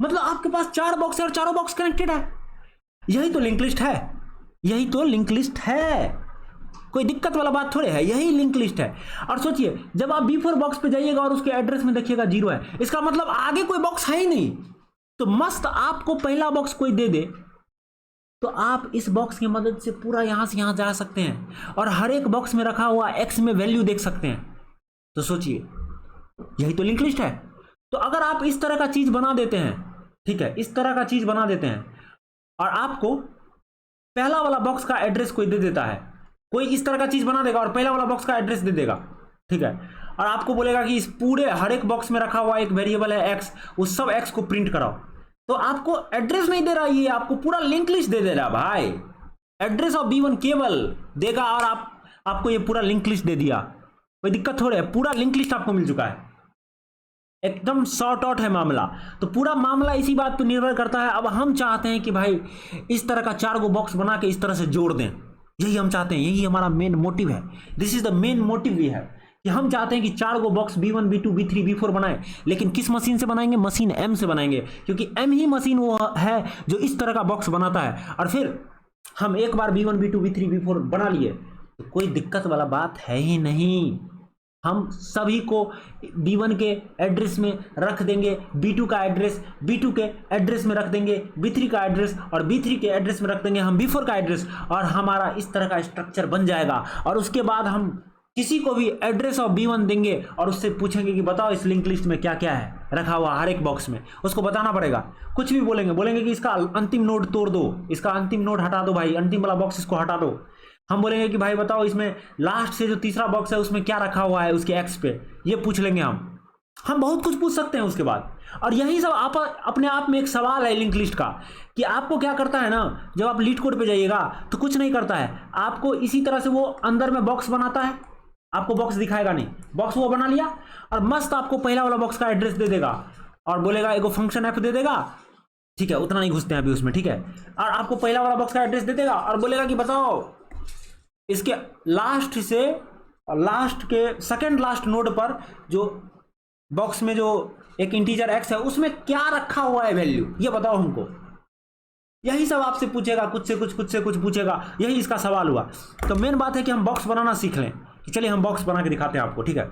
मतलब आपके पास 4 बॉक्स है और चारों बॉक्स कनेक्टेड है। यही तो लिंक लिस्ट है, यही तो लिंक लिस्ट है, कोई दिक्कत वाला बात थोड़े है, यही लिंक लिस्ट है। और सोचिए जब आप B4 बॉक्स पे जाइएगा और उसके एड्रेस में देखिएगा 0 है, इसका मतलब आगे कोई बॉक्स है ही नहीं। तो मस्त आपको पहला बॉक्स कोई दे दे तो आप इस बॉक्स की मदद से पूरा यहां से यहां जा सकते हैं और हर एक बॉक्स में रखा हुआ X में वैल्यू देख सकते हैं। तो सोचिए यही तो लिंक लिस्ट है। तो अगर आप इस तरह का चीज बना देते हैं, ठीक है, इस तरह का चीज बना देते हैं और आपको पहला वाला बॉक्स का एड्रेस कोई दे देता है, कोई इस तरह का चीज बना देगा और पहला वाला बॉक्स का एड्रेस दे देगा, ठीक है, और आपको बोलेगा कि इस पूरे हर एक बॉक्स में रखा हुआ एक वेरिएबल है X, उस सब X को प्रिंट कराओ, तो आपको एड्रेस नहीं दे रहा, ये आपको पूरा लिंक लिस्ट दे दे रहा भाई। एड्रेस ऑफ B1 केवल देगा और आपको ये पूरा लिंक लिस्ट दे दिया, कोई दिक्कत थोड़े है, पूरा लिंक लिस्ट आपको मिल चुका है, एकदम सॉर्ट आउट है मामला। तो पूरा मामला इसी बात पर निर्भर करता है। अब हम चाहते हैं कि भाई इस तरह का 4 गो बॉक्स बना के इस तरह से जोड़ दें, यही हम चाहते हैं, यही हमारा मेन मोटिव है। This is the main motive we have कि हम चाहते हैं कि 4 गो box B1 B2 B3 B4 बनाएं। लेकिन किस मशीन से बनाएंगे, मशीन M से बनाएंगे, क्योंकि M ही मशीन वो है जो इस तरह का बॉक्स बनाता है। और फिर हम एक बार B1 B2 B3 B4 बना लिए तो कोई दिक्कत वाला बात है ही नहीं। हम सभी को B1 के एड्रेस में रख देंगे, B2 का एड्रेस B2 के एड्रेस में रख देंगे, B3 का एड्रेस और B3 के एड्रेस में रख देंगे हम B4 का एड्रेस, और हमारा इस तरह का स्ट्रक्चर बन जाएगा। और उसके बाद हम किसी को भी एड्रेस ऑफ B1 देंगे और उससे पूछेंगे कि बताओ इस लिंक लिस्ट में क्या क्या है रखा हुआ हर एक बॉक्स में, उसको बताना पड़ेगा। कुछ भी बोलेंगे कि इसका अंतिम नोड तोड़ दो, इसका अंतिम नोड हटा दो भाई, अंतिम वाला बॉक्स इसको हटा दो। हम बोलेंगे कि भाई बताओ इसमें लास्ट से जो तीसरा बॉक्स है उसमें क्या रखा हुआ है उसके X पे, ये पूछ लेंगे हम बहुत कुछ पूछ सकते हैं उसके बाद। और यही सब आप अपने आप में एक सवाल है लिंक लिस्ट का, कि आपको क्या करता है ना, जब आप लीड कोड पे जाइएगा तो कुछ नहीं करता है, आपको इसी तरह से वो अंदर में बॉक्स बनाता है, आपको बॉक्स दिखाएगा नहीं, बॉक्स वो बना लिया और मस्त आपको पहला वाला बॉक्स का एड्रेस दे देगा और बोलेगा एगो फंक्शन F दे देगा, ठीक है, उतना नहीं घुसते हैं अभी उसमें, ठीक है, और आपको पहला वाला बॉक्स का एड्रेस दे देगा और बोलेगा कि बताओ इसके लास्ट से लास्ट के सेकंड लास्ट नोड पर जो बॉक्स में जो एक इंटीजर X है उसमें क्या रखा हुआ है वैल्यू, ये बताओ हमको। यही सब आपसे पूछेगा, कुछ से कुछ पूछेगा, यही इसका सवाल हुआ। तो मेन बात है कि हम बॉक्स बनाना सीख लें। कि चलिए हम बॉक्स बना के दिखाते हैं आपको, ठीक है।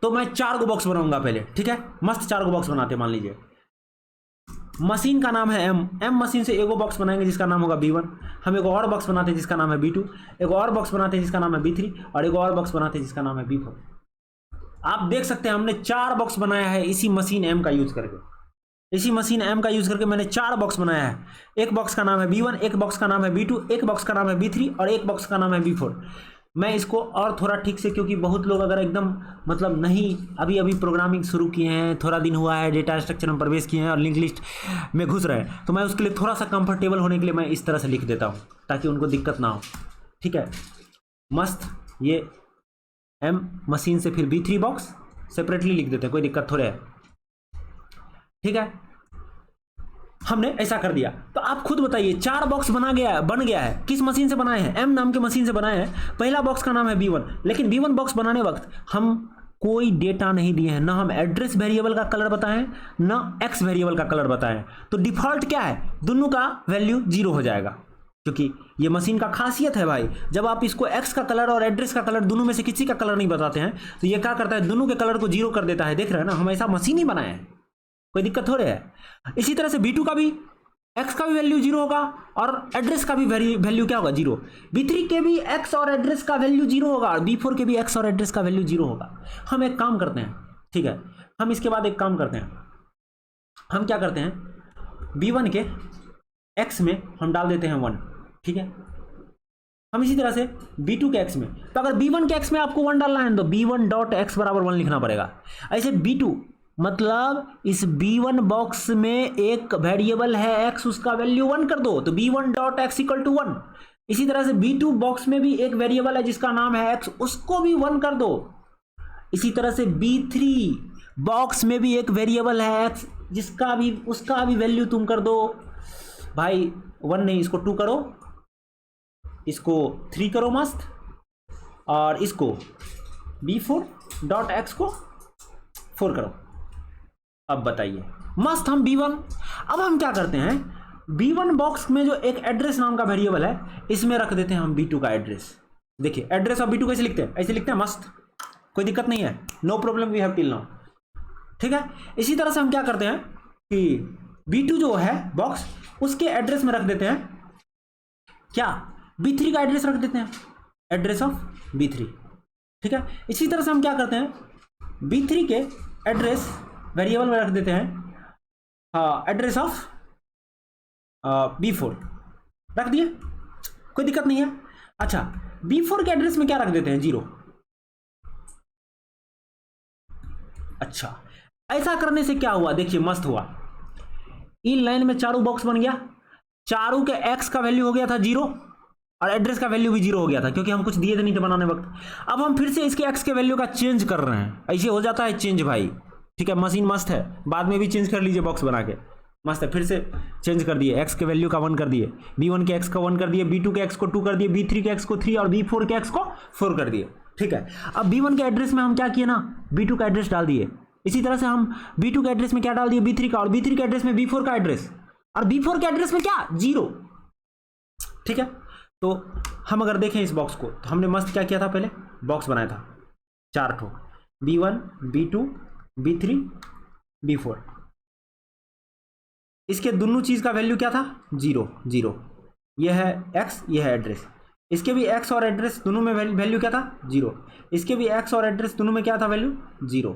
तो मैं 4 गो बॉक्स बनाऊंगा पहले, ठीक है, मस्त 4 गो बॉक्स बनाते हैं। मान लीजिए मशीन का नाम है एम मशीन से एगो बॉक्स बनाएंगे जिसका नाम होगा B1, हम एक और बॉक्स बनाते हैं जिसका नाम है B2, एक और बॉक्स बनाते हैं जिसका नाम है B3 और एक और बॉक्स बनाते हैं जिसका नाम है B4। आप देख सकते हैं हमने 4 बॉक्स बनाया है इसी मशीन एम का यूज करके, इसी मशीन एम का यूज करके मैंने 4 बॉक्स बनाया है। एक बॉक्स का नाम है B1, एक बॉक्स का नाम है B2, एक बॉक्स का नाम है B3 और एक बॉक्स का नाम है B4। मैं इसको और थोड़ा ठीक से, क्योंकि बहुत लोग अगर एकदम मतलब नहीं अभी अभी प्रोग्रामिंग शुरू किए हैं, थोड़ा दिन हुआ है, डेटा स्ट्रक्चर में प्रवेश किए हैं और लिंक लिस्ट में घुस रहे हैं, तो मैं उसके लिए थोड़ा सा कंफर्टेबल होने के लिए मैं इस तरह से लिख देता हूँ ताकि उनको दिक्कत ना हो। ठीक है, मस्त। ये एम मशीन से फिर B3 बॉक्स सेपरेटली लिख देते हैं, कोई दिक्कत थोड़े है। ठीक है, हमने ऐसा कर दिया। तो आप खुद बताइए, 4 बॉक्स बन गया है, किस मशीन से बनाए हैं? एम नाम के मशीन से बनाए हैं। पहला बॉक्स का नाम है B1, लेकिन B1 बॉक्स बनाने वक्त हम कोई डेटा नहीं दिए हैं, ना हम एड्रेस वेरिएबल का कलर बताएं ना एक्स वेरिएबल का कलर बताएं। तो डिफॉल्ट क्या है, दोनों का वैल्यू 0 हो जाएगा, क्योंकि ये मशीन का खासियत है भाई। जब आप इसको एक्स का कलर और एड्रेस का कलर दोनों में से किसी का कलर नहीं बताते हैं तो ये क्या करता है, दोनों के कलर को 0 कर देता है। देख रहे हैं ना, हम ऐसा मशीन ही बनाए हैं, कोई दिक्कत हो रही है। इसी तरह से B2 का भी x का भी वैल्यू 0 होगा और एड्रेस का भी वैल्यू क्या होगा, 0। B3 के भी x और एड्रेस का वैल्यू 0 होगा और B4 के भी x और एड्रेस का वैल्यू 0 होगा। हम एक काम करते हैं, ठीक है, हम इसके बाद एक काम करते हैं, हम क्या करते हैं, B1 के x में हम डाल देते हैं 1। ठीक है, हम इसी तरह से B2 के x में, तो अगर B1 के x में आपको 1 डालना है तो B1.x बराबर 1 लिखना पड़ेगा। ऐसे B2 मतलब इस B1 बॉक्स में एक वेरिएबल है x, उसका वैल्यू 1 कर दो तो B1.x = 1। इसी तरह से B2 बॉक्स में भी एक वेरिएबल है जिसका नाम है x, उसको भी 1 कर दो। इसी तरह से B3 बॉक्स में भी एक वेरिएबल है x, जिसका भी उसका भी वैल्यू तुम कर दो भाई, 1 नहीं, इसको 2 करो, इसको 3 करो मस्त, और इसको B4.x को 4 करो। अब बताइए, मस्त। हम B1, अब हम क्या करते हैं, B1 बॉक्स में जो एक एड्रेस नाम का वेरिएबल है इसमें रख देते हैं हम B2 का एड्रेस। देखिए एड्रेस ऑफ B2 कैसे लिखते हैं, ऐसे लिखते हैं, मस्त, कोई दिक्कत नहीं है, no problem we have till now. ठीक है, इसी तरह से हम क्या करते हैं कि B2 जो है बॉक्स, उसके एड्रेस में रख देते हैं क्या, B3 का एड्रेस रख देते हैं, एड्रेस ऑफ B3। ठीक है, इसी तरह से हम क्या करते हैं, B3 के एड्रेस वेरिएबल में रख देते हैं एड्रेस ऑफ B4, रख दिए, कोई दिक्कत नहीं है। अच्छा, B4 के एड्रेस में क्या रख देते हैं, 0। अच्छा, ऐसा करने से क्या हुआ, देखिए मस्त हुआ, इन लाइन में चारों बॉक्स बन गया, चारों के x का वैल्यू हो गया था 0 और एड्रेस का वैल्यू भी 0 हो गया था, क्योंकि हम कुछ दिए थे नहीं थे बनाने वक्त। अब हम फिर से इसके x के वैल्यू का चेंज कर रहे हैं, ऐसे हो जाता है चेंज भाई। ठीक है, मशीन मस्त है, बाद में भी चेंज कर लीजिए बॉक्स बना के, मस्त है। फिर से चेंज कर दिए, x के वैल्यू का 1 कर दिए, B1 के x का 1 कर दिए, B2 के x को 2 कर दिए, B3 के x को 3 और B4 के x को 4 कर दिए। ठीक है, अब B1 के एड्रेस में हम क्या किए ना, B2 का एड्रेस डाल दिए। इसी तरह से हम B2 के एड्रेस में क्या डाल दिए, B3 का, और B3 के एड्रेस में B4 का एड्रेस, और B4 के एड्रेस में क्या, 0। ठीक है, तो हम अगर देखें इस बॉक्स को, तो हमने मस्त क्या किया था, पहले बॉक्स बनाया था 4 ठो, B1, B2, B3, B4। इसके दोनों चीज का वैल्यू क्या था, 0 0। यह है x, यह है एड्रेस, इसके भी x और एड्रेस दोनों में वैल्यू क्या था, 0। इसके भी x और एड्रेस दोनों में क्या था, वैल्यू 0।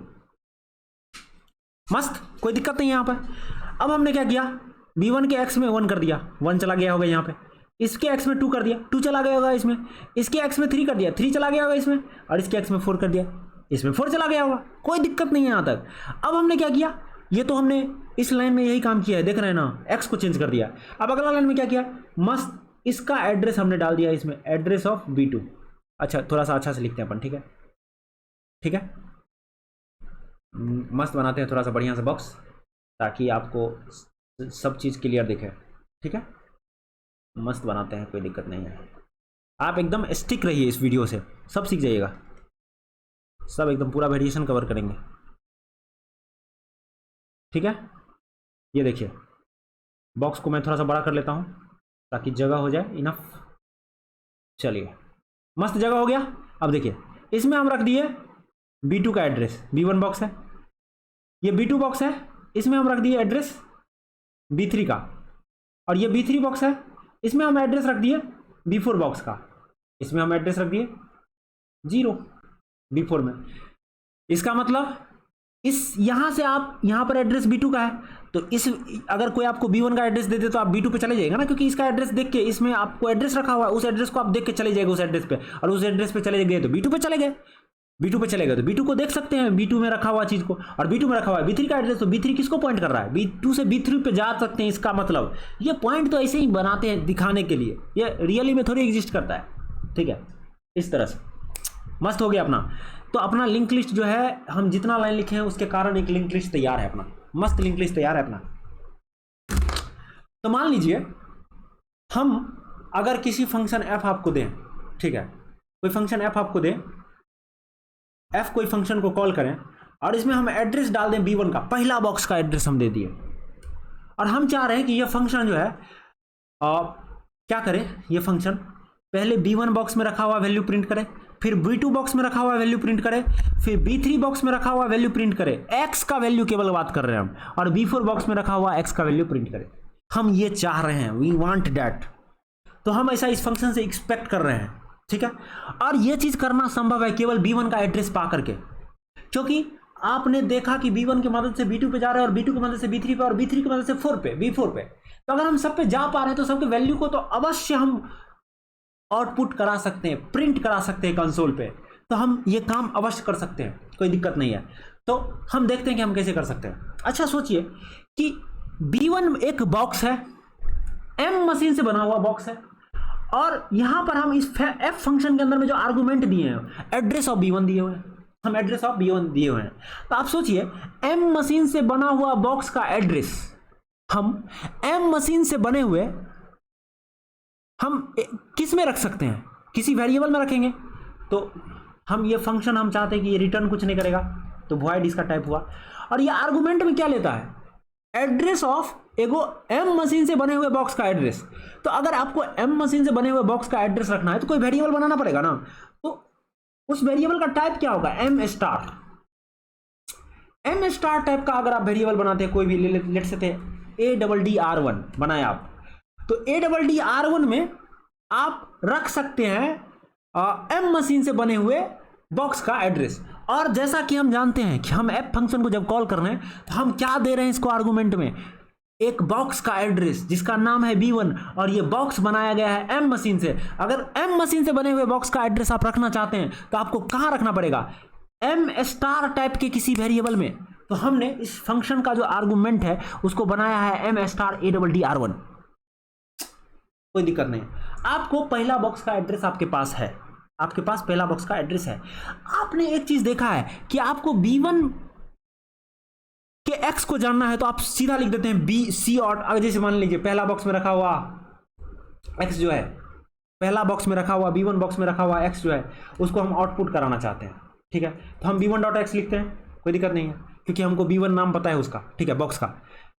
मस्त, कोई दिक्कत नहीं यहां पर। अब हमने क्या किया, B1 के x में 1 कर दिया, 1 चला गया होगा यहाँ पे, इसके x में 2 कर दिया, 2 चला गया होगा इसमें, इसके x में 3 कर दिया, 3 चला गया होगा इसमें, और इसके x में 4 कर दिया, इसमें 4 चला गया होगा, कोई दिक्कत नहीं है यहाँ तक। अब हमने क्या किया, ये तो हमने इस लाइन में यही काम किया है, देख रहे हैं ना, x को चेंज कर दिया। अब अगला लाइन में क्या किया, मस्त, इसका एड्रेस हमने डाल दिया इसमें, एड्रेस ऑफ B2। अच्छा, थोड़ा सा अच्छा से लिखते हैं अपन, ठीक है, ठीक है, मस्त बनाते हैं थोड़ा सा बढ़िया से बॉक्स, ताकि आपको सब चीज़ क्लियर दिखे। ठीक है, मस्त बनाते हैं, कोई दिक्कत नहीं है। आप एकदम स्टिक रहिए इस वीडियो से, सब सीख जाइएगा, सब एकदम पूरा वेरिएशन कवर करेंगे। ठीक है, ये देखिए बॉक्स को मैं थोड़ा सा बड़ा कर लेता हूं ताकि जगह हो जाए इनफ। चलिए, मस्त जगह हो गया। अब देखिए, इसमें हम रख दिए B2 का एड्रेस, B1 बॉक्स है, ये B2 बॉक्स है, इसमें हम रख दिए एड्रेस B3 का, और ये B3 बॉक्स है, इसमें हम एड्रेस रख दिए B4 बॉक्स का, इसमें हम एड्रेस रख दिए 0 B4 में। इसका मतलब इस यहां से आप यहां पर एड्रेस B2 का है, तो इस अगर कोई आपको B1 का एड्रेस दे दे तो आप B2 पे चले जाएगा ना, क्योंकि इसका एड्रेस देख के, इसमें आपको एड्रेस रखा हुआ है, उस एड्रेस को आप देख के चले जाएगा उस एड्रेस पे, और उस एड्रेस पे चले गए तो B2 पे चले गए, B2 पे चले गए तो B2 को देख सकते हैं, B2 में रखा हुआ चीज को, और B2 में रखा हुआ है B3 का एड्रेस, तो B3 किसको पॉइंट कर रहा है, B2 से B3 पे जा सकते हैं। इसका मतलब ये पॉइंट तो ऐसे ही बनाते हैं दिखाने के लिए, ये रियली में थोड़ी एग्जिस्ट करता है, ठीक है। इस तरह से मस्त हो गया अपना। तो अपना लिंक लिस्ट जो है, हम जितना लाइन लिखे हैं उसके कारण एक लिंक लिस्ट तैयार है अपना, मस्त लिंक लिस्ट तैयार है अपना। तो मान लीजिए हम अगर किसी फंक्शन f आपको दें, ठीक है, कोई फंक्शन f आपको दें, f कोई फंक्शन को कॉल करें, और इसमें हम एड्रेस डाल दें B1 का, पहला बॉक्स का एड्रेस हम दे दिए, और हम चाह रहे हैं कि यह फंक्शन जो है क्या करे, ये फंक्शन पहले B1 बॉक्स में रखा हुआ वैल्यू प्रिंट करे, फिर B2 बॉक्स में रखा हुआ वैल्यू प्रिंट करे, फिर B3 बॉक्स में रखा हुआ वैल्यू प्रिंट करे, x का वैल्यू केवल बात कर रहे हैं हम, और B4 बॉक्स में रखा हुआ x का वैल्यू प्रिंट करे। हम ये चाह रहे हैं, वी वांट दैट, तो हम ऐसा इस फंक्शन से एक्सपेक्ट कर रहे हैं, ठीक है। और ये चीज करना संभव है केवल B1 का एड्रेस पा करके, क्योंकि आपने देखा कि B1 की मदद से B2 पे जा रहे हैं, और B2 की मदद से B3 पे, और B3 की मदद से B4 पे। तो अगर हम सब पे जा पा रहे हैं तो सबके वैल्यू को तो अवश्य हम आउटपुट करा सकते हैं, प्रिंट करा सकते हैं कंसोल पे, तो हम ये काम अवश्य कर सकते हैं, कोई दिक्कत नहीं है। तो हम देखते हैं कि हम कैसे कर सकते हैं। अच्छा सोचिए कि B1 एक बॉक्स है, M मशीन से बना हुआ बॉक्स है, और यहां पर हम इस f फंक्शन के अंदर में जो आर्गुमेंट दिए हैं, एड्रेस ऑफ B1 दिए हुए हैं, हम एड्रेस ऑफ B1 दिए हुए हैं। तो आप सोचिए M मशीन से बना हुआ बॉक्स का एड्रेस हम M मशीन से बने हुए हम किस में रख सकते हैं, किसी वेरिएबल में रखेंगे। तो हम ये फंक्शन हम चाहते हैं कि ये रिटर्न कुछ नहीं करेगा, तो वॉइड इसका टाइप हुआ, और ये आर्गुमेंट में क्या लेता है, एड्रेस ऑफ एगो M मशीन से बने हुए बॉक्स का एड्रेस। तो अगर आपको M मशीन से बने हुए बॉक्स का एड्रेस रखना है तो कोई वेरिएबल बनाना पड़ेगा ना, तो उस वेरिएबल का टाइप क्या होगा, M स्टार टाइप का अगर आप वेरिएबल बनाते हैं, कोई भी लेट से थे ADDR1 बनाए आप, तो ADDR1 में आप रख सकते हैं M मशीन से बने हुए बॉक्स का एड्रेस। और जैसा कि हम जानते हैं कि हम f फंक्शन को जब कॉल कर रहे हैं तो हम क्या दे रहे हैं इसको आर्गुमेंट में, एक बॉक्स का एड्रेस जिसका नाम है B1, और ये बॉक्स बनाया गया है M मशीन से। अगर M मशीन से बने हुए बॉक्स का एड्रेस आप रखना चाहते हैं तो आपको कहां रखना पड़ेगा, M स्टार टाइप के किसी वेरिएबल में। तो हमने इस फंक्शन का जो आर्गुमेंट है उसको बनाया है M स्टार ADDR1, कोई दिक्कत नहीं। आपको पहला बॉक्स का एड्रेस आपके पास है, आपके पास पहला बॉक्स का एड्रेस है। आपने एक चीज देखा है कि आपको B1 के x को जानना है तो आप सीधा लिख देते हैं B C और, अगर जैसे मान लीजिए पहला बॉक्स में रखा हुआ x जो है, पहला बॉक्स में रखा हुआ B1 बॉक्स में रखा हुआ x जो है, उसको हम आउटपुट कराना चाहते हैं, ठीक है। तो हम B1.x लिखते हैं, कोई दिक्कत नहीं है, क्योंकि हमको B1 नाम पता है उसका, ठीक है, बॉक्स का,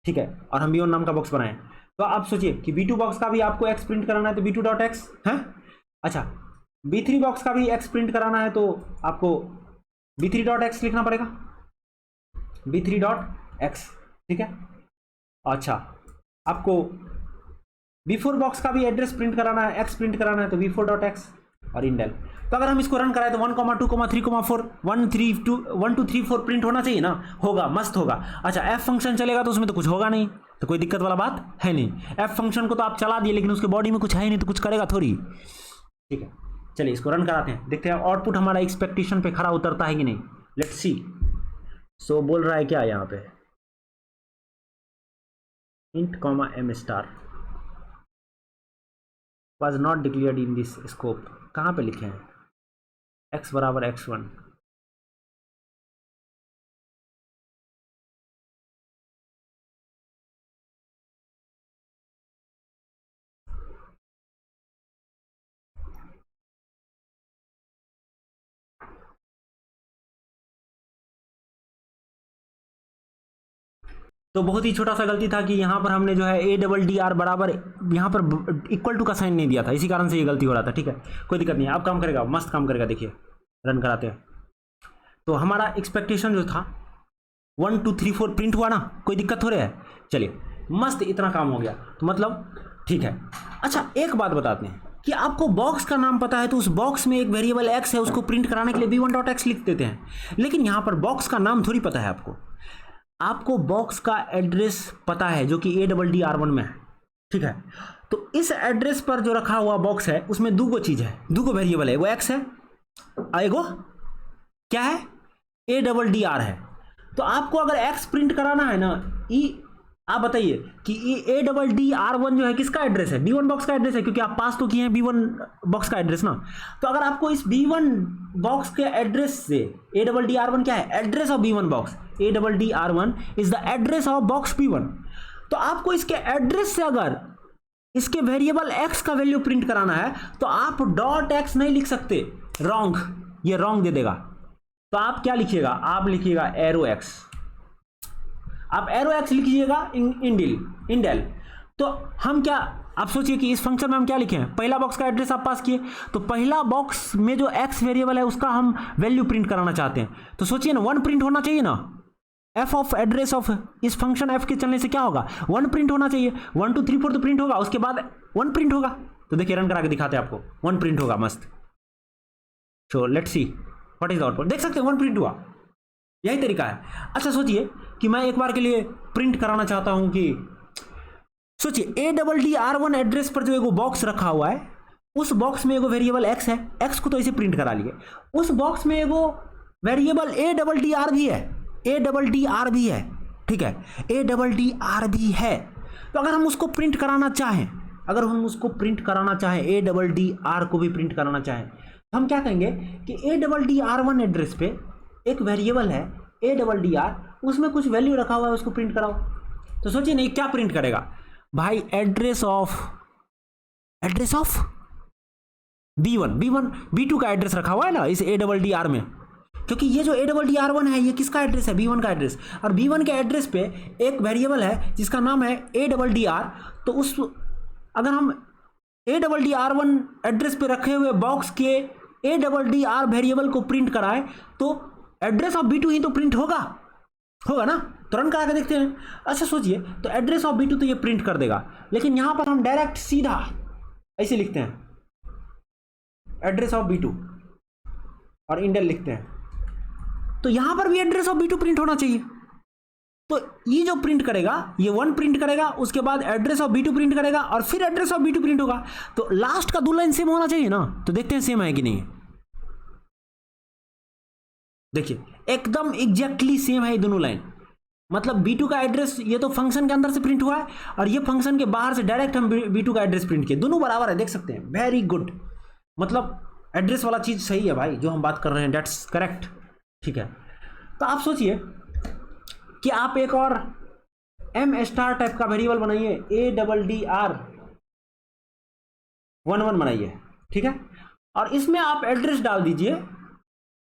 ठीक है, और हम B1 नाम का बॉक्स बनाए। तो आप सोचिए कि B2 बॉक्स का भी आपको x प्रिंट कराना है तो B2.x है। अच्छा, B3 बॉक्स का भी x प्रिंट कराना है तो आपको B3.x लिखना पड़ेगा, B3.x, ठीक है। अच्छा, आपको B4 बॉक्स का भी एड्रेस प्रिंट कराना है, x प्रिंट कराना है तो B4.x और इंडेल। तो अगर हम इसको रन कराएं तो 1, 2, 3, 4 1 2 3 4 प्रिंट होना चाहिए ना, होगा, मस्त होगा। अच्छा, f फंक्शन चलेगा तो उसमें तो कुछ होगा नहीं, तो कोई दिक्कत वाला बात है नहीं। f फंक्शन को तो आप चला दिए लेकिन उसके बॉडी में कुछ है ही नहीं, तो कुछ करेगा थोड़ी, ठीक है। चलिए इसको रन कराते हैं, देखते हैं आउटपुट हमारा एक्सपेक्टेशन पे खरा उतरता है कि नहीं। Let's see. सो बोल रहा है क्या यहाँ पे, int m star was not declared in this scope। कहाँ पे लिखे हैं, x बराबर x1, तो बहुत ही छोटा सा गलती था कि यहाँ पर हमने जो है ADDR बराबर यहाँ पर इक्वल टू का साइन नहीं दिया था, इसी कारण से ये गलती हो रहा था, ठीक है। कोई दिक्कत नहीं है, अब काम करेगा, मस्त काम करेगा। देखिए रन कराते हैं तो हमारा एक्सपेक्टेशन जो था 1 2 3 4 प्रिंट हुआ ना, कोई दिक्कत हो रहा है। चलिए मस्त, इतना काम हो गया। तो मतलब ठीक है। अच्छा एक बात बताते हैं कि आपको बॉक्स का नाम पता है तो उस बॉक्स में एक वेरिएबल x है, उसको प्रिंट कराने के लिए v1.x लिख देते हैं। लेकिन यहां पर बॉक्स का नाम थोड़ी पता है आपको बॉक्स का एड्रेस पता है जो कि ADDR1 में है, ठीक है। तो इस एड्रेस पर जो रखा हुआ बॉक्स है उसमें दो गो चीज है, दो गो वेरिएबल है, वो x है, एगो क्या है, ADDR है। तो आपको अगर x प्रिंट कराना है ना, आप बताइए कि ADDR1 जो है किसका एड्रेस है, B1 बॉक्स का एड्रेस है, क्योंकि आप पास तो किए हैं B1 बॉक्स का एड्रेस ना। तो अगर आपको इस B1 बॉक्स के एड्रेस से ADDR1 क्या है, address of B1 box, ADDR1 is the address of box B1। तो आपको इसके एड्रेस से अगर इसके वेरिएबल x का वैल्यू प्रिंट कराना है तो आप .x नहीं लिख सकते, रॉन्ग, ये रॉन्ग दे देगा। तो आप क्या लिखिएगा, आप लिखिएगा एरो x, आप एरो x लिखिएगा इंडेल। तो हम क्या, आप सोचिए कि इस फंक्शन में हम क्या लिखे हैं, पहला बॉक्स का एड्रेस आप पास किए, तो पहला बॉक्स में जो x वेरिएबल है उसका हम वैल्यू प्रिंट कराना चाहते हैं। तो सोचिए ना 1 प्रिंट होना चाहिए ना, f ऑफ एड्रेस ऑफ इस फंक्शन f के चलने से क्या होगा, 1 प्रिंट होना चाहिए। 1 2 3 4 तो प्रिंट होगा, उसके बाद 1 प्रिंट होगा। तो देखिए रन करा के दिखाते हैं आपको, 1 प्रिंट होगा, मस्त। So let's see what is the output, देख सकते हैं 1 प्रिंट हुआ, यही तरीका है। अच्छा सोचिए कि मैं एक बार के लिए प्रिंट कराना चाहता हूं कि, सोचिए ADDR1 एड्रेस पर जो एगो बॉक्स रखा हुआ है, उस बॉक्स में एगो वेरिएबल x है, x को तो ऐसे प्रिंट करा लिए, उस बॉक्स में एगो वेरिएबल ADDR भी है, ADDR भी है, ठीक है, ADDR भी है। तो अगर हम उसको प्रिंट कराना चाहें, अगर हम उसको प्रिंट कराना चाहें, ADDR को भी प्रिंट कराना चाहें, तो हम क्या कहेंगे कि ADDR1 एड्रेस पे एक वेरिएबल है ADDR, उसमें कुछ वैल्यू रखा हुआ है, उसको प्रिंट कराओ। तो सोचिए नहीं क्या प्रिंट करेगा भाई, एड्रेस ऑफ B2 का एड्रेस रखा हुआ है ना इस ADDR में, क्योंकि ये जो ADDR1 है ये किसका एड्रेस है, B1 का एड्रेस, और B1 के एड्रेस पे एक वेरिएबल है जिसका नाम है ADDR। तो उस अगर हम ADDR1 एड्रेस पे रखे हुए बॉक्स के ADDR वेरिएबल को प्रिंट कराएं तो एड्रेस ऑफ B2 ही तो प्रिंट होगा ना। तो रन करा के देखते हैं। अच्छा सोचिए, तो एड्रेस ऑफ B2 तो ये प्रिंट कर देगा, लेकिन यहां पर हम डायरेक्ट सीधा ऐसे लिखते हैं, एड्रेस ऑफ B2 और इंडेल लिखते हैं, तो यहां पर भी एड्रेस ऑफ B2 प्रिंट होना चाहिए। तो ये जो प्रिंट करेगा ये 1 प्रिंट करेगा, उसके बाद एड्रेस ऑफ B2 प्रिंट करेगा और फिर एड्रेस ऑफ B2 प्रिंट होगा। तो लास्ट का 2 लाइन सेम होना चाहिए ना। तो देखते हैं सेम है कि नहीं। देखिए एकदम एग्जैक्टली सेम है ये दोनों लाइन, मतलब B2 का एड्रेस ये तो फंक्शन के अंदर से प्रिंट हुआ है और ये फंक्शन के बाहर से डायरेक्ट हम B2 का एड्रेस प्रिंट किए, दोनों बराबर है, देख सकते हैं। वेरी गुड, मतलब एड्रेस वाला चीज सही है भाई, जो हम बात कर रहे हैं डेट्स करेक्ट, ठीक है। तो आप सोचिए कि आप एक और M स्टार टाइप का वेरिएबल बनाइए, ADDR11 बनाइए, ठीक है, और इसमें आप एड्रेस डाल दीजिए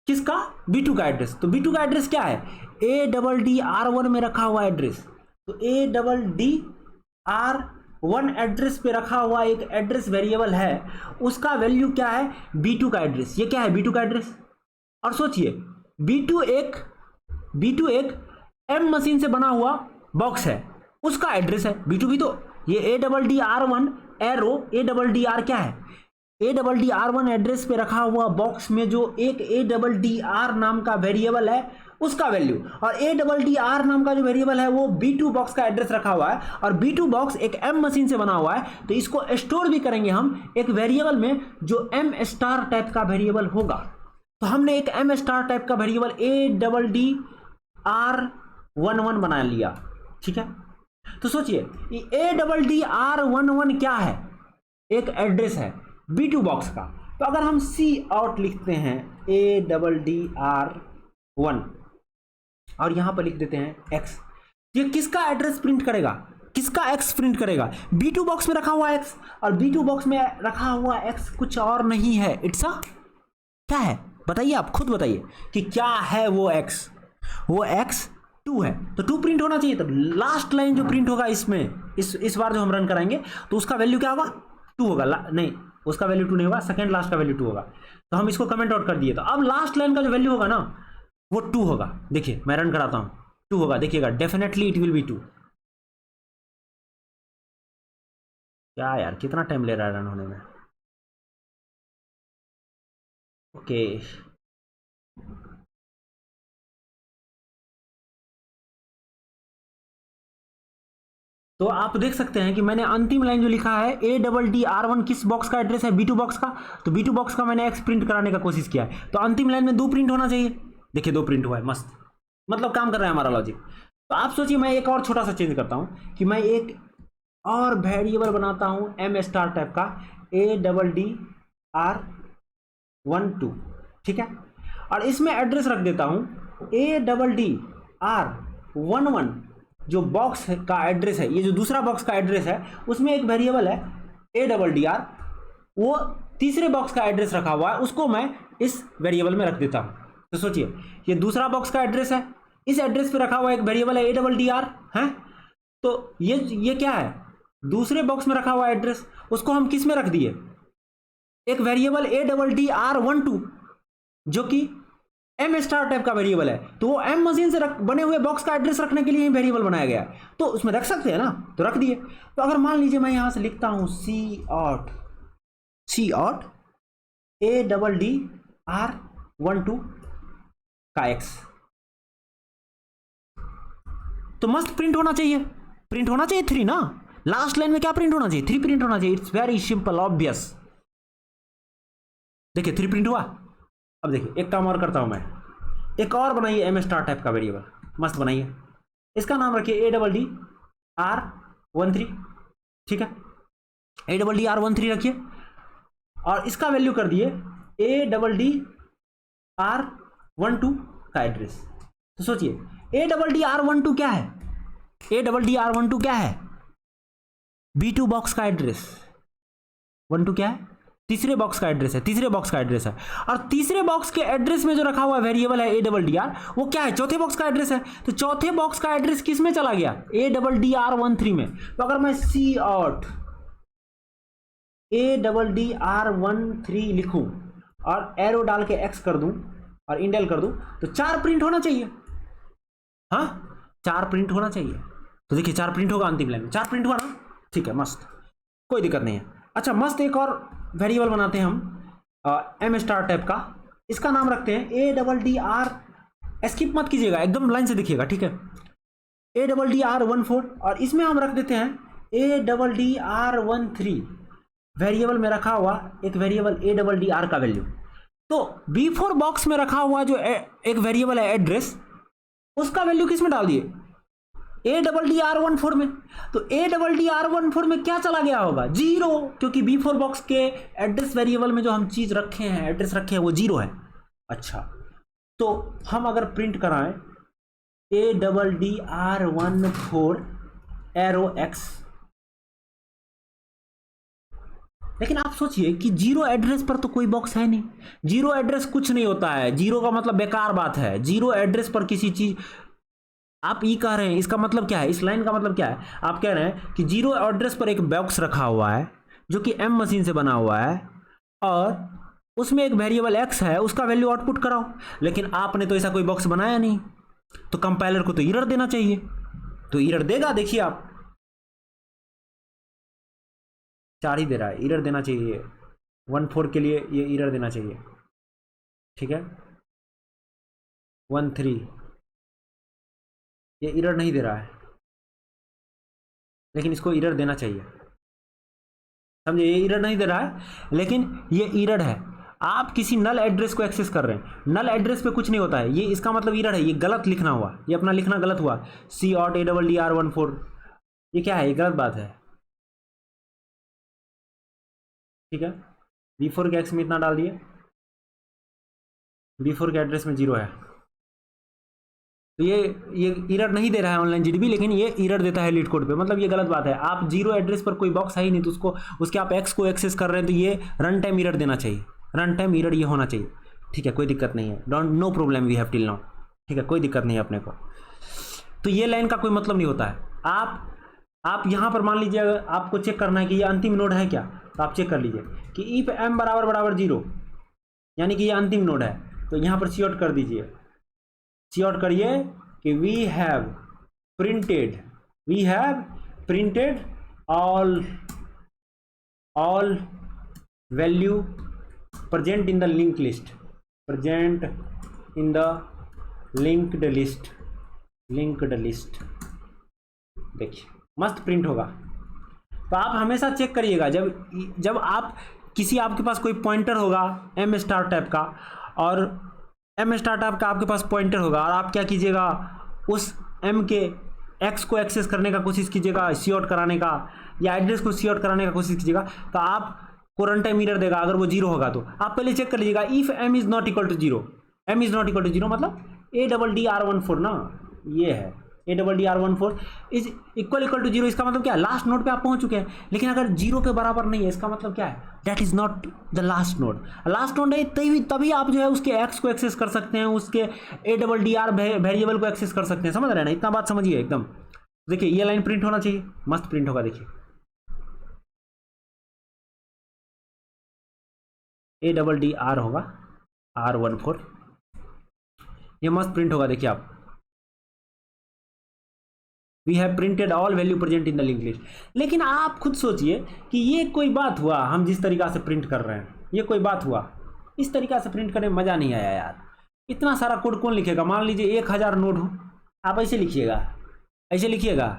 किसका, B2 का एड्रेस। तो B2 का एड्रेस क्या है, ADDR1 में रखा हुआ एड्रेस। तो ADDR1 एड्रेस पे रखा हुआ एक एड्रेस वेरिएबल है, उसका वैल्यू क्या है, B2 का एड्रेस। ये क्या है, B2 का एड्रेस। और सोचिए B2 एक M मशीन से बना हुआ बॉक्स है, उसका एड्रेस है B2 भी। तो ये ADDR1 एरो ADDR क्या है, ADDR1 एड्रेस पे रखा हुआ बॉक्स में जो एक ADDR नाम का वेरिएबल है उसका वैल्यू, और ADDR नाम का जो वेरिएबल है वो B2 बॉक्स का एड्रेस रखा हुआ है, और B2 बॉक्स एक M मशीन से बना हुआ है। तो इसको स्टोर भी करेंगे हम एक वेरिएबल में जो M स्टार टाइप का वेरिएबल होगा। तो हमने एक M स्टार टाइप का वेरिएबल ADDR11 बना लिया, ठीक है। तो सोचिए ADDR11 क्या है, एक एड्रेस है B2 बॉक्स का। तो अगर हम C आउट लिखते हैं ADDR1 और यहां पर लिख देते हैं X, ये किसका एड्रेस प्रिंट करेगा, किसका X प्रिंट करेगा, B2 बॉक्स में रखा हुआ X, और B2 बॉक्स में रखा हुआ X कुछ और नहीं है, इट्स क्या है, बताइए, आप खुद बताइए कि क्या है वो X। वो X 2 है, तो 2 प्रिंट होना चाहिए। तो लास्ट लाइन जो प्रिंट होगा इसमें इस बार जो हम रन कराएंगे तो उसका वैल्यू क्या होगा, 2 होगा। नहीं, उसका वैल्यू 2 नहीं होगा, सेकंड लास्ट का वैल्यू 2 होगा। तो हम इसको कमेंट आउट कर दिए। तो अब लास्ट लाइन का जो वैल्यू होगा ना वो 2 होगा। देखिए मैं रन कराता हूं, 2 होगा, देखिएगा डेफिनेटली इट विल बी 2। क्या यार, कितना टाइम ले रहा है रन होने में। ओके, तो आप देख सकते हैं कि मैंने अंतिम लाइन जो लिखा है ADDR1 किस बॉक्स का एड्रेस है, B2 बॉक्स का। तो B2 बॉक्स का मैंने एक्स प्रिंट कराने का कोशिश किया है, तो अंतिम लाइन में 2 प्रिंट होना चाहिए। देखिए 2 प्रिंट हुआ है, मस्त, मतलब काम कर रहा है हमारा लॉजिक। तो आप सोचिए मैं एक और छोटा सा चेंज करता हूं कि मैं एक और वेरिएबल बनाता हूं M स्टार टाइप का, ADDR12, ठीक है। और इसमें एड्रेस रख देता हूं ADDR11, जो बॉक्स का एड्रेस है, ये जो दूसरा बॉक्स का एड्रेस है, उसमें एक वेरिएबल है ADDR, वो तीसरे बॉक्स का एड्रेस रखा हुआ है, उसको मैं इस वेरिएबल में रख देता हूं। तो सोचिए ये दूसरा बॉक्स का एड्रेस है, इस एड्रेस पे रखा हुआ एक वेरिएबल है ADDR है। तो ये क्या है, दूसरे बॉक्स में रखा हुआ एड्रेस, उसको हम किस में रख दिए, एक वेरिएबल ADDR12, जो कि M स्टार टाइप का वेरिएबल है। तो वो M मशीन से बने हुए बॉक्स का एड्रेस रखने के लिए ही वेरिएबल बनाया गया है, तो उसमें रख सकते हैं ना, तो रख दिए। तो अगर मान लीजिए मैं यहां से लिखता हूं C OUT ADDR12 का X, तो मस्त प्रिंट होना चाहिए, 3 ना। लास्ट लाइन में क्या प्रिंट होना चाहिए, 3 प्रिंट होना चाहिए। It's very simple obvious. देखिए 3 प्रिंट हुआ। अब देखिए एक काम और करता हूं मैं, एक और बनाइए M स्टार टाइप का वेरिएबल, मस्त बनाइए, इसका नाम रखिए ADDR13, ठीक है। ADDR13 रखिए और इसका वैल्यू कर दिए ADDR12 का एड्रेस। तो सोचिए ADDR12 क्या है, ADDR12 क्या है, B2 बॉक्स का एड्रेस, 12 क्या है, तीसरे बॉक्स का एड्रेस है, तीसरे बॉक्स का एड्रेस है। और तीसरे बॉक्स के एड्रेस में जो रखा हुआ वेरिएबल है ADDR, वो क्या है, चौथे बॉक्स का एड्रेस है। तो चौथे बॉक्स का एड्रेस किस में चला गया, ADDR13 में। तो अगर मैं COUT ADDR13 लिखूं और एरो डाल के X कर दूं और इंडेल कर दूं, तो 4 प्रिंट होना चाहिए। हाँ 4 प्रिंट होना चाहिए। तो देखिए 4 प्रिंट होगा अंतिम लाइन में, 4 प्रिंट हुआ ना, ठीक है, मस्त, कोई दिक्कत नहीं है। अच्छा मस्त, एक और वेरिएबल बनाते हैं हम M स्टार टाइप का, इसका नाम रखते हैं ADDR, स्किप मत कीजिएगा, एकदम लाइन से देखिएगा, ठीक है। ADDR14, और इसमें हम रख देते हैं ADDR13, वेरिएबल में रखा हुआ एक वेरिएबल ADDR का वैल्यू। तो B4 बॉक्स में रखा हुआ जो एक वेरिएबल है एड्रेस, उसका वैल्यू किस में डाल दिए, ADDR14 में। तो ADDR14 में क्या चला गया होगा, 0, क्योंकि B4 बॉक्स के एड्रेस वेरिएबल में जो हम चीज रखे हैं, एड्रेस रखे हैं, वो 0 है। अच्छा, तो हम अगर प्रिंट कराएं ADDR14 एरो X, लेकिन आप सोचिए कि 0 एड्रेस पर तो कोई बॉक्स है नहीं, 0 एड्रेस कुछ नहीं होता है, 0 का मतलब बेकार बात है। 0 एड्रेस पर किसी चीज, आप ये कह रहे हैं, इसका मतलब क्या है, इस लाइन का मतलब क्या है, आप कह रहे हैं कि 0 एड्रेस पर एक बॉक्स रखा हुआ है जो कि M मशीन से बना हुआ है, और उसमें एक वेरिएबल X है, उसका वैल्यू आउटपुट कराओ। लेकिन आपने तो ऐसा कोई बॉक्स बनाया नहीं, तो कंपाइलर को तो एरर देना चाहिए, तो एरर देगा। देखिए आप 4 ही दे रहा है, एरर देना चाहिए 14 के लिए, ये एरर देना चाहिए, ठीक है। 13 ये एरर नहीं दे रहा है, लेकिन इसको एरर देना चाहिए, समझे। ये एरर नहीं दे रहा है, लेकिन ये एरर है। आप किसी नल एड्रेस को एक्सेस कर रहे हैं, नल एड्रेस पे कुछ नहीं होता है, ये इसका मतलब एरर है, ये गलत लिखना हुआ, ये अपना लिखना गलत हुआ, COUT ADDR14, ये क्या है, ये गलत बात है, ठीक है। B4 के X में इतना डाल दिए, B4 के एड्रेस में 0 है, तो ये एरर नहीं दे रहा है ऑनलाइन GDB, लेकिन ये एरर देता है लीड कोड पे, मतलब ये गलत बात है। आप 0 एड्रेस पर कोई बॉक्स है ही नहीं, तो उसको, उसके आप X को एक्सेस कर रहे हैं, तो ये रन टाइम एरर देना चाहिए, रन टाइम एरर ये होना चाहिए, ठीक है, कोई दिक्कत नहीं है, don't, no problem we have till now, ठीक है, कोई दिक्कत नहीं है अपने को। तो ये लाइन का कोई मतलब नहीं होता है। आप यहाँ पर मान लीजिए अगर आपको चेक करना है कि ये अंतिम नोड है क्या, तो आप चेक कर लीजिए कि इफ M == 0, यानी कि ये अंतिम नोड है, तो यहाँ पर COUT कर दीजिए, COUT करिए कि we have printed all all value present in the link list, present in the linked list. देखिए मस्त प्रिंट होगा। तो आप हमेशा चेक करिएगा जब आप किसी, आपके पास कोई पॉइंटर होगा एम स्टार टाइप का, और एम स्टार टाइप का आपके पास पॉइंटर होगा, और आप क्या कीजिएगा, उस एम के एक्स को एक्सेस करने का कोशिश कीजिएगा, सी आउट कराने का, या एड्रेस को सी आउट कराने का कोशिश कीजिएगा, तो आप को रन टाइम एरर देगा। अगर वो जीरो होगा तो आप पहले चेक कर लीजिएगा, if M is not equal to zero, M is not equal to zero मतलब ADDR14 ना, ये है ADDR14 is equal to zero. इसका मतलब क्या है, लास्ट नोड पे आप पहुंच चुके हैं। लेकिन अगर जीरो के बराबर नहीं है, इसका मतलब क्या है, that is not the last node. Last node है तभी आप जो है उसके एक्स को एक्सेस कर सकते हैं, उसके ADDR वेरिएबल को एक्सेस कर सकते हैं। समझ रहे हैं ना, इतना बात समझिए एकदम। देखिए ये लाइन प्रिंट होना चाहिए, मस्त प्रिंट होगा। देखिए ADDR होगा R14, ये मस्त प्रिंट होगा। देखिए आप, we have printed all value present in the link list. लेकिन आप खुद सोचिए कि ये कोई बात हुआ, हम जिस तरीका से प्रिंट कर रहे हैं ये कोई बात हुआ, इस तरीका से प्रिंट करने में मजा नहीं आया यार। इतना सारा कोड कौन लिखेगा। मान लीजिए 1000 नोड हो, आप ऐसे लिखिएगा, ऐसे लिखिएगा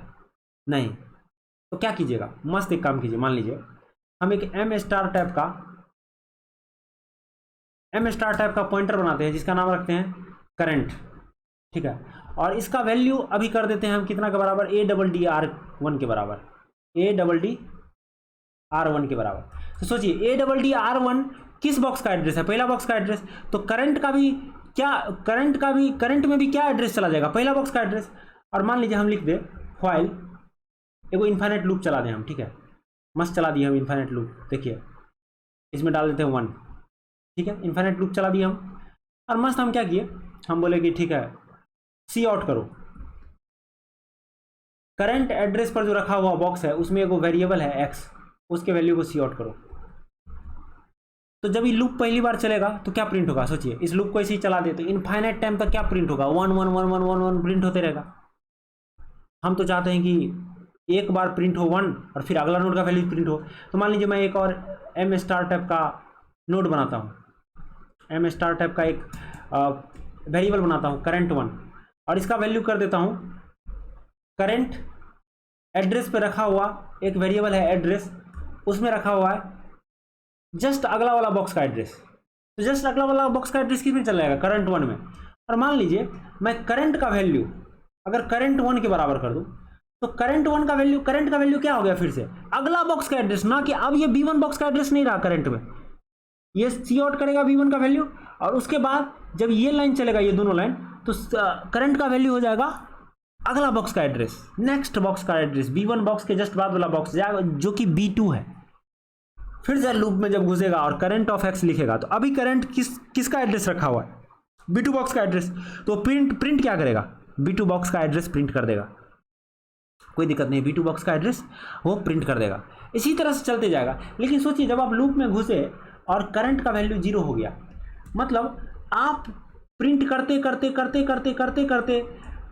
नहीं, तो क्या कीजिएगा, मस्त एक काम कीजिए। मान लीजिए हम एक एम स्टार टाइप का पॉइंटर बनाते हैं, जिसका नाम रखते हैं करंट, ठीक है। और इसका वैल्यू अभी कर देते हैं हम कितना के बराबर, ADDR1 के बराबर, ADDR1 के बराबर। तो सोचिए ADDR1 किस बॉक्स का एड्रेस है, पहला बॉक्स का एड्रेस। तो करंट में भी क्या एड्रेस चला जाएगा, पहला बॉक्स का एड्रेस। और मान लीजिए हम लिख दे व्हाइल, एगो इन्फाइनाइट लूप चला दें हम, ठीक है, मस्त चला दिए हम इन्फाइनाइट लूप। देखिए इसमें डाल देते हैं 1, ठीक है, इन्फाइनाइट लूप चला दिए हम। और मस्त हम क्या किए, हम बोले कि ठीक है सी आउट करो, करंट एड्रेस पर जो रखा हुआ बॉक्स है उसमें एगो वेरिएबल है x, उसके वैल्यू को सी आउट करो। तो जब ये लूप पहली बार चलेगा तो क्या प्रिंट होगा, सोचिए इस लूप को ऐसे ही चला दे तो इनफाइनाइट टाइम तक क्या प्रिंट होगा, 1 1 1 1 1 1 प्रिंट होते रहेगा। हम तो चाहते हैं कि एक बार प्रिंट हो 1 और फिर अगला नोड का वैल्यू प्रिंट हो। तो मान लीजिए मैं एक और एम स्टार टाइप का नोड बनाता हूँ, एम स्टार टाइप का एक वेरिएबल बनाता हूँ current1, और इसका वैल्यू कर देता हूँ करंट एड्रेस पे रखा हुआ एक वेरिएबल है एड्रेस, उसमें रखा हुआ है जस्ट अगला वाला बॉक्स का एड्रेस। तो जस्ट अगला वाला बॉक्स का एड्रेस किस में चल जाएगा, current1 में। और मान लीजिए मैं करंट का वैल्यू अगर current1 के बराबर कर दूं, तो करंट का वैल्यू क्या हो गया, फिर से अगला बॉक्स का एड्रेस, ना कि अब ये B1 बॉक्स का एड्रेस नहीं रहा करंट में, ये सी आउट करेगा B1 का वैल्यू। और उसके बाद जब ये लाइन चलेगा, ये दोनों लाइन, तो करंट का वैल्यू हो जाएगा अगला बॉक्स का एड्रेस, नेक्स्ट बॉक्स का एड्रेस, B1 बॉक्स के जस्ट बाद वाला बॉक्स जाएगा जो कि B2 है। फिर से लूप में जब घुसेगा और करंट ऑफ x लिखेगा, तो अभी करंट किसका एड्रेस रखा हुआ है, B2 बॉक्स का एड्रेस। तो प्रिंट क्या करेगा, B2 बॉक्स का एड्रेस प्रिंट कर देगा, कोई दिक्कत नहीं, B2 बॉक्स का एड्रेस वो प्रिंट कर देगा। इसी तरह से चलते जाएगा। लेकिन सोचिए जब आप लूप में घुसे और करंट का वैल्यू 0 हो गया, मतलब आप प्रिंट करते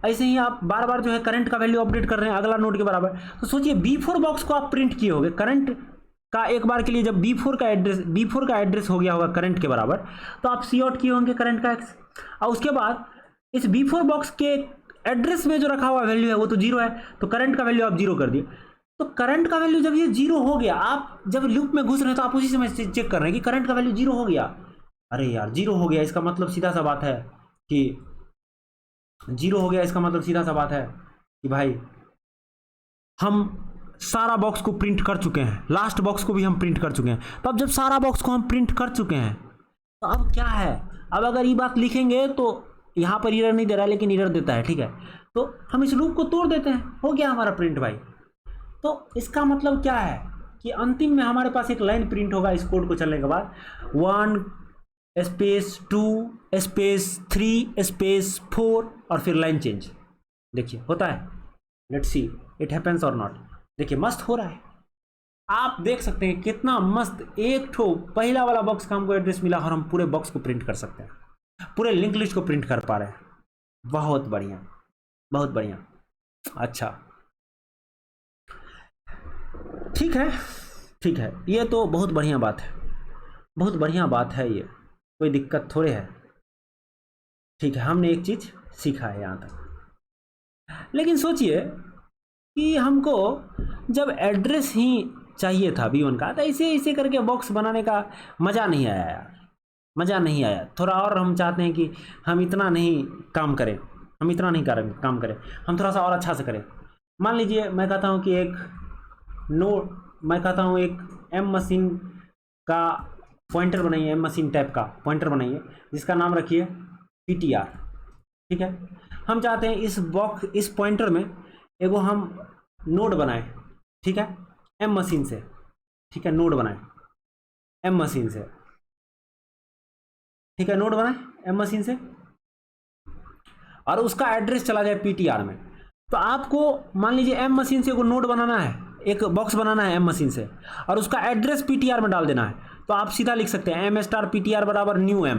ऐसे ही आप बार बार जो है करंट का वैल्यू अपडेट कर रहे हैं अगला नोड के बराबर। तो सोचिए B4 बॉक्स को आप प्रिंट किए होंगे करंट का, एक बार के लिए जब B4 का एड्रेस हो गया होगा करंट के बराबर, तो आप सी आउट किए होंगे करंट का x, और उसके बाद इस B4 बॉक्स के एड्रेस में जो रखा हुआ वैल्यू है वो तो 0 है, तो करंट का वैल्यू आप 0 कर दिए। तो करंट का वैल्यू जब ये 0 हो गया, आप जब लूप में घुस रहे हैं तो आप उसी समय चेक कर रहे हैं कि करंट का वैल्यू 0 हो गया। अरे यार 0 हो गया, इसका मतलब सीधा सा बात है कि 0 हो गया, इसका मतलब सीधा सा बात है कि भाई हम सारा बॉक्स को प्रिंट कर चुके हैं, लास्ट बॉक्स को भी हम प्रिंट कर चुके हैं। तो अब जब सारा बॉक्स को हम प्रिंट कर चुके हैं, तो अब क्या है, अब अगर ये बात लिखेंगे तो यहाँ पर एरर नहीं दे रहा है लेकिन एरर देता है, ठीक है, तो हम इस लूप को तोड़ देते हैं, हो गया हमारा प्रिंट भाई। तो इसका मतलब क्या है कि अंतिम में हमारे पास एक लाइन प्रिंट होगा इस कोड को चलने के बाद, 1 स्पेस 2 स्पेस 3 स्पेस 4 और फिर लाइन चेंज। देखिए होता है, लेट्स सी इट हैपेंस और नॉट। देखिए मस्त हो रहा है, आप देख सकते हैं कितना मस्त, एक ठो पहला वाला बॉक्स का हमको एड्रेस मिला और हम पूरे बॉक्स को प्रिंट कर सकते हैं, पूरे लिंक लिस्ट को प्रिंट कर पा रहे हैं। बहुत बढ़िया, बहुत बढ़िया। अच्छा ठीक है, ठीक है, ये तो बहुत बढ़िया बात है, बहुत बढ़िया बात है, ये कोई दिक्कत थोड़े है। ठीक है, हमने एक चीज सीखा है यहाँ तक। लेकिन सोचिए कि हमको जब एड्रेस ही चाहिए था V1 का, तो ऐसे ऐसे करके बॉक्स बनाने का मज़ा नहीं आया यार, मज़ा नहीं आया। थोड़ा और हम चाहते हैं कि हम इतना नहीं काम करें, हम इतना नहीं काम करें, हम थोड़ा सा और अच्छा से करें। मान लीजिए मैं कहता हूँ कि मैं कहता हूँ एक M मशीन का पॉइंटर बनाइए, M मशीन टाइप का पॉइंटर बनाइए, जिसका नाम रखिए PTR। ठीक है, हम चाहते हैं इस पॉइंटर में एगो हम नोड बनाए। ठीक है, M मशीन से, ठीक है, नोड बनाए M मशीन से, ठीक है, नोड बनाए M मशीन से, और उसका एड्रेस चला जाए PTR में। तो आपको मान लीजिए M मशीन से एगो नोड बनाना है, एक बॉक्स बनाना है M मशीन से, और उसका एड्रेस PTR में डाल देना है। तो आप सीधा लिख सकते हैं M स्टार PTR बराबर न्यू M।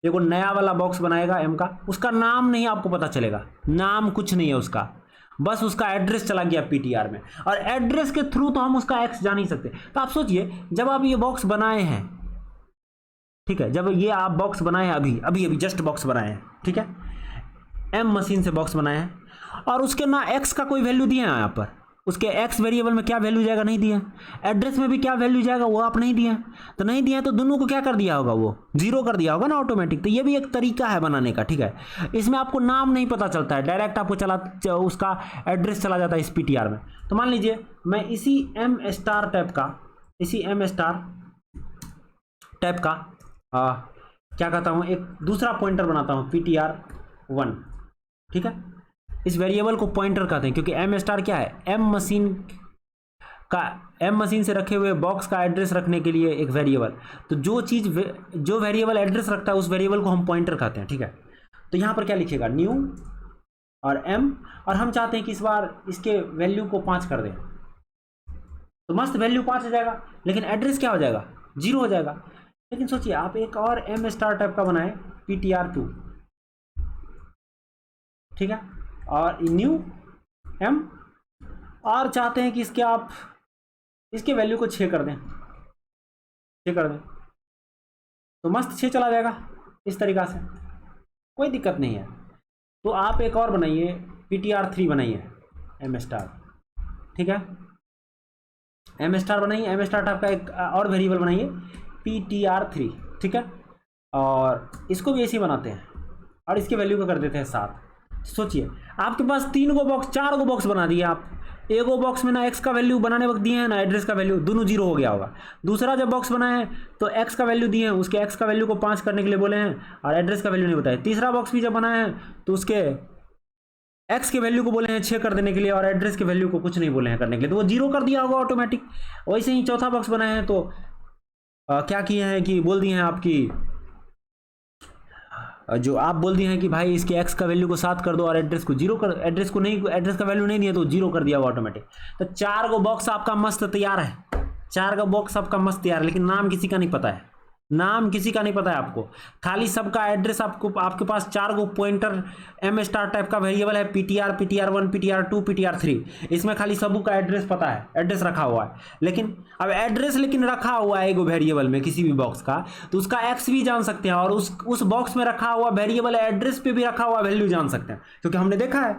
देखो नया वाला बॉक्स बनाएगा M का, उसका नाम नहीं आपको पता चलेगा, नाम कुछ नहीं है उसका, बस उसका एड्रेस चला गया PTR में, और एड्रेस के थ्रू तो हम उसका एक्स जान ही सकते। तो आप सोचिए जब आप ये बॉक्स बनाए हैं, ठीक है, जब ये आप बॉक्स बनाए हैं, अभी अभी अभी जस्ट बॉक्स बनाए हैं, ठीक है, M मशीन से बॉक्स बनाए हैं, और उसके ना एक्स का कोई वैल्यू दिए हैं यहाँ पर, उसके एक्स वेरिएबल में क्या वैल्यू जाएगा नहीं दिया, एड्रेस में भी क्या वैल्यू जाएगा वो आप नहीं दिए, तो नहीं दिया तो दोनों को क्या कर दिया होगा, वो जीरो कर दिया होगा ना ऑटोमेटिक। तो ये भी एक तरीका है बनाने का। ठीक है, इसमें आपको नाम नहीं पता चलता है, डायरेक्ट आपको उसका एड्रेस चला जाता है इस PTR में। तो मान लीजिए मैं इसी M स्टार टाइप का क्या कहता हूँ, एक दूसरा पॉइंटर बनाता हूँ PTR1। ठीक है, इस वेरिएबल को पॉइंटर कहते हैं, क्योंकि M स्टार क्या है, M मशीन से रखे हुए बॉक्स का एड्रेस रखने के लिए एक वेरिएबल। तो जो वेरिएबल एड्रेस रखता है उस वेरिएबल को हम पॉइंटर कहते हैं। ठीक है, तो यहाँ पर क्या लिखेगा, न्यू और M, और हम चाहते हैं कि इस बार इसके वैल्यू को 5 कर दें, तो मस्त वैल्यू 5 हो जाएगा, लेकिन एड्रेस क्या हो जाएगा, 0 हो जाएगा। लेकिन सोचिए आप एक और M स्टार टाइप का बनाए PTR2, ठीक है, और न्यू M, और चाहते हैं कि इसके वैल्यू को 6 कर दें, 6 कर दें, तो मस्त 6 चला जाएगा इस तरीक़ा से, कोई दिक्कत नहीं है। तो आप एक और बनाइए PTR3 बनाइए M स्टार। ठीक है, M स्टार बनाइए, M स्टार टाइप का एक और वेरिएबल बनाइए PTR3। ठीक है, और इसको भी ऐसे ही बनाते हैं, और इसके वैल्यू को कर देते हैं 7। सोचिए आपके पास 4 गो बॉक्स बना दिए आप, एगो बॉक्स में ना एक्स का वैल्यू बनाने वक्त दिए हैं ना एड्रेस का वैल्यू, दोनों 0 हो गया होगा। दूसरा जब बॉक्स बनाए हैं तो एक्स का वैल्यू दिए हैं, उसके एक्स का वैल्यू को 5 करने के लिए बोले हैं, और एड्रेस का वैल्यू नहीं बताया। तीसरा बॉक्स भी जब बनाए हैं तो उसके एक्स के वैल्यू को बोले हैं 6 कर देने के लिए, और एड्रेस के वैल्यू को कुछ नहीं बोले हैं करने के लिए, तो वो 0 कर दिया होगा ऑटोमेटिक। वैसे ही चौथा बॉक्स बनाए हैं तो क्या किए हैं कि बोल दिए हैं आपकी, जो आप बोल दिए हैं कि भाई इसके एक्स का वैल्यू को 7 कर दो और एड्रेस को 0 कर, एड्रेस का वैल्यू नहीं दिया तो 0 कर दिया वो ऑटोमेटिक। तो 4 गो बॉक्स आपका मस्त तैयार है, 4 का बॉक्स आपका मस्त तैयार है, लेकिन नाम किसी का नहीं पता है, नाम किसी का नहीं पता है आपको, खाली सबका एड्रेस आपके पास 4 गो पॉइंटर M स्टार टाइप का वेरिएबल है PTR, PTR1, PTR2, PTR3, इसमें खाली सबू का एड्रेस पता है, एड्रेस रखा हुआ है। लेकिन अब एड्रेस रखा हुआ है एगो वेरिएबल में किसी भी बॉक्स का, तो उसका एक्स भी जान सकते हैं, और उस बॉक्स में रखा हुआ वेरिएबल एड्रेस पे भी रखा हुआ वैल्यू जान सकते हैं, क्योंकि हमने देखा है।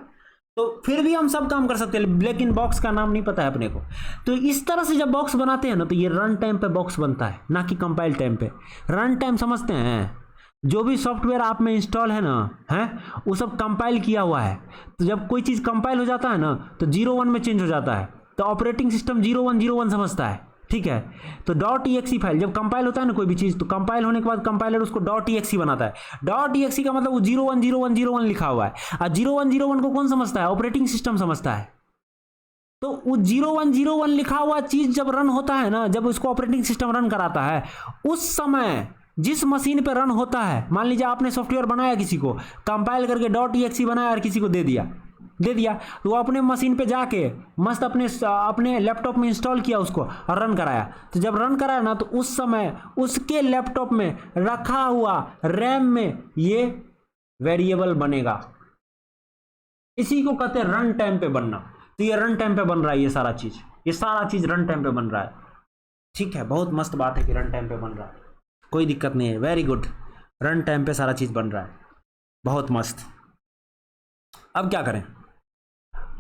तो फिर भी हम सब काम कर सकते हैं, लेकिन बॉक्स का नाम नहीं पता है अपने को। तो इस तरह से जब बॉक्स बनाते हैं ना, तो ये रन टाइम पे बॉक्स बनता है, ना कि कंपाइल टाइम पे। रन टाइम समझते हैं, जो भी सॉफ्टवेयर आप में इंस्टॉल है ना, है वो सब कंपाइल किया हुआ है। तो जब कोई चीज़ कंपाइल हो जाता है ना, तो 01 में चेंज हो जाता है, तो ऑपरेटिंग सिस्टम 0101 समझता है। ठीक है, तो .exe फाइल जब कंपाइल होता है ना कोई भी चीज़, तो कंपाइल होने के बाद कंपाइलर उसको .exe बनाता है। .exe का मतलब वो 010101 लिखा हुआ है, और 0101 को कौन समझता है, ऑपरेटिंग सिस्टम समझता है। तो वो 0101 लिखा हुआ चीज़ जब रन होता है ना, जब उसको ऑपरेटिंग सिस्टम रन कराता है, उस समय जिस मशीन पे रन होता है, मान लीजिए आपने सॉफ्टवेयर बनाया, किसी को कंपाइल करके .exe बनाया और किसी को दे दिया, तो वो अपने मशीन पे जाके मस्त अपने लैपटॉप में इंस्टॉल किया उसको और रन कराया। तो जब रन कराया ना, तो उस समय उसके लैपटॉप में रखा हुआ रैम में ये वेरिएबल बनेगा। इसी को कहते हैं रन टाइम पे बनना। तो ये रन टाइम पे बन रहा है, ये सारा चीज रन टाइम पे बन रहा है। ठीक है, बहुत मस्त बात है कि रन टाइम पे बन रहा है, कोई दिक्कत नहीं है, वेरी गुड, रन टाइम पे सारा चीज बन रहा है, बहुत मस्त। अब क्या करें,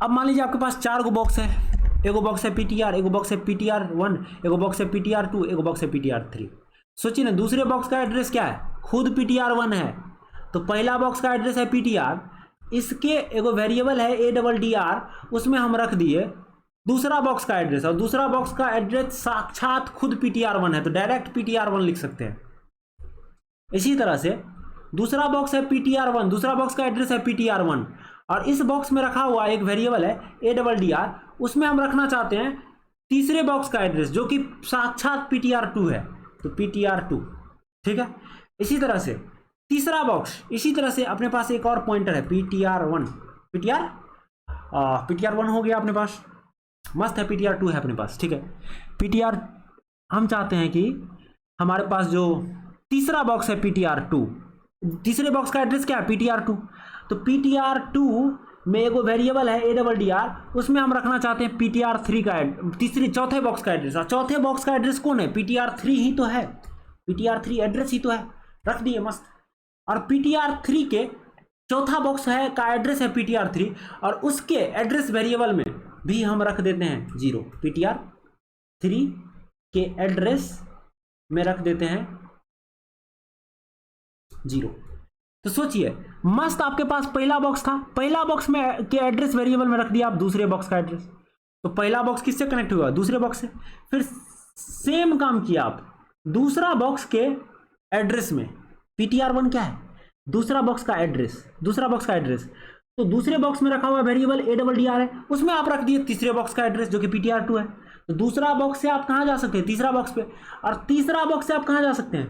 अब मान लीजिए आपके पास 4 गो बॉक्स है, एगो बॉक्स है पीटीआर, एगो बॉक्स है ptr1, एगो बॉक्स है ptr2, एगो बॉक्स है ptr3। सोचिए ना, दूसरे बॉक्स का एड्रेस क्या है, खुद ptr1 है, तो पहला बॉक्स का एड्रेस है ptr, इसके एगो वेरिएबल है ADDR, उसमें हम रख दिए दूसरा बॉक्स का एड्रेस, और दूसरा बॉक्स का एड्रेस साक्षात खुद ptr1 है, तो डायरेक्ट ptr1 लिख सकते हैं। इसी तरह से दूसरा बॉक्स है ptr1, दूसरा बॉक्स का एड्रेस है ptr1, और इस बॉक्स में रखा हुआ एक वेरिएबल है ADDR, उसमें हम रखना चाहते हैं तीसरे बॉक्स का एड्रेस जो कि साक्षात ptr2 है, तो ptr2, ठीक है। इसी तरह से तीसरा बॉक्स, इसी तरह से अपने पास एक और पॉइंटर है ptr1, ptr1 हो गया अपने पास, मस्त है, ptr2 है अपने पास, ठीक है। ptr हम चाहते हैं कि हमारे पास जो तीसरा बॉक्स है ptr2, तीसरे बॉक्स का एड्रेस क्या है ptr2, तो ptr2 में एगो वेरिएबल है ADDR, उसमें हम रखना चाहते हैं ptr3 का चौथे बॉक्स का एड्रेस, और चौथे बॉक्स का एड्रेस कौन है, ptr3 ही तो है, ptr3 एड्रेस ही तो है, रख दिए मस्त। और ptr3 के चौथा बॉक्स है का एड्रेस है ptr3, और उसके एड्रेस वेरिएबल में भी हम रख देते हैं 0, ptr3 के एड्रेस में रख देते हैं 0। तो सोचिए, मस्त, आपके पास पहला बॉक्स था, पहला बॉक्स में के एड्रेस वेरिएबल में रख दिया आप दूसरे बॉक्स का एड्रेस, तो पहला बॉक्स किससे कनेक्ट हुआ, दूसरे बॉक्स से। फिर सेम काम किया आप दूसरा बॉक्स के एड्रेस में, ptr1 क्या है, दूसरा बॉक्स का एड्रेस, दूसरा बॉक्स का एड्रेस, तो दूसरे बॉक्स में रखा हुआ वेरिएबल ADDR है, उसमें आप रख दिए तीसरे बॉक्स का एड्रेस जो कि ptr2 है। तो दूसरा बॉक्स से आप कहां जा सकते हैं, तीसरा बॉक्स पे, और तीसरा बॉक्स से आप कहां जा सकते हैं,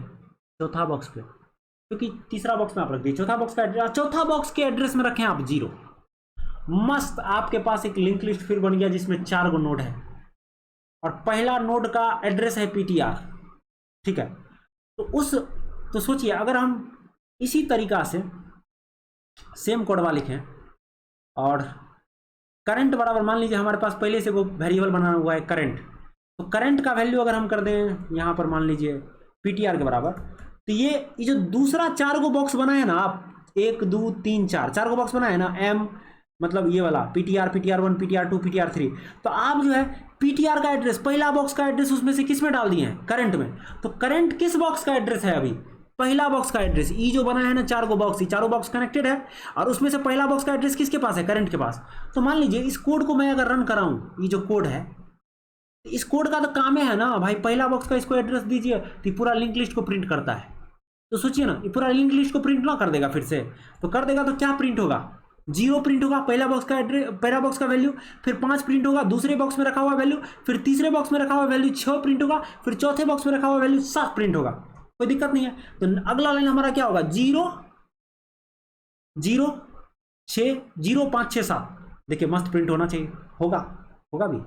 चौथा बॉक्स पे, क्योंकि तीसरा बॉक्स में आप रख दिए चौथा बॉक्स का एड्रेस, चौथा बॉक्स के एड्रेस में रखें आप 0। मस्त, आपके पास एक लिंक लिस्ट फिर बन गया जिसमें 4 गो नोड है, और पहला नोड का एड्रेस है ptr, ठीक है। तो सोचिए, अगर हम इसी तरीका से सेम कोडवा लिखें, और करंट बराबर, मान लीजिए हमारे पास पहले से वो वेरिएबल बना हुआ है करंट, तो करंट का वैल्यू अगर हम कर दें यहां पर, मान लीजिए ptr के बराबर, तो ये जो दूसरा 4 गो बॉक्स बना है ना आप, 1 2 3 4 गो बॉक्स बना है ना, m मतलब ये वाला ptr, ptr1, ptr2, ptr3, तो आप जो है ptr का एड्रेस, पहला बॉक्स का एड्रेस उसमें से किस में डाल दिए हैं, करंट में। तो करंट किस बॉक्स का एड्रेस है, अभी पहला बॉक्स का एड्रेस, ई जो बना है ना 4 गो बॉक्स, चारों बॉक्स कनेक्टेड है, और उसमें से पहला बॉक्स का एड्रेस किसके पास है, करंट के पास। तो मान लीजिए इस कोड को मैं अगर रन कराऊं, ये जो कोड है, इस कोड का तो काम है ना भाई, पहला बॉक्स का इसको एड्रेस दीजिए तो पूरा लिंक लिस्ट को प्रिंट करता है। तो सोचिए ना, ये पूरा लिंक लिस्ट को प्रिंट ना कर देगा फिर से, तो कर देगा, तो क्या प्रिंट होगा, 0 प्रिंट होगा, पहला बॉक्स का एड्रेस, पहला बॉक्स का वैल्यू, फिर 5 प्रिंट होगा, दूसरे बॉक्स में रखा हुआ वैल्यू, फिर तीसरे बॉक्स में रखा हुआ वैल्यू 6 प्रिंट होगा, फिर चौथे बॉक्स में रखा हुआ वैल्यू 7 प्रिंट होगा, कोई दिक्कत नहीं है। तो अगला लाइन हमारा क्या होगा, 0 0 6 0 5 6 7, देखिए मस्त प्रिंट होना चाहिए, होगा भी,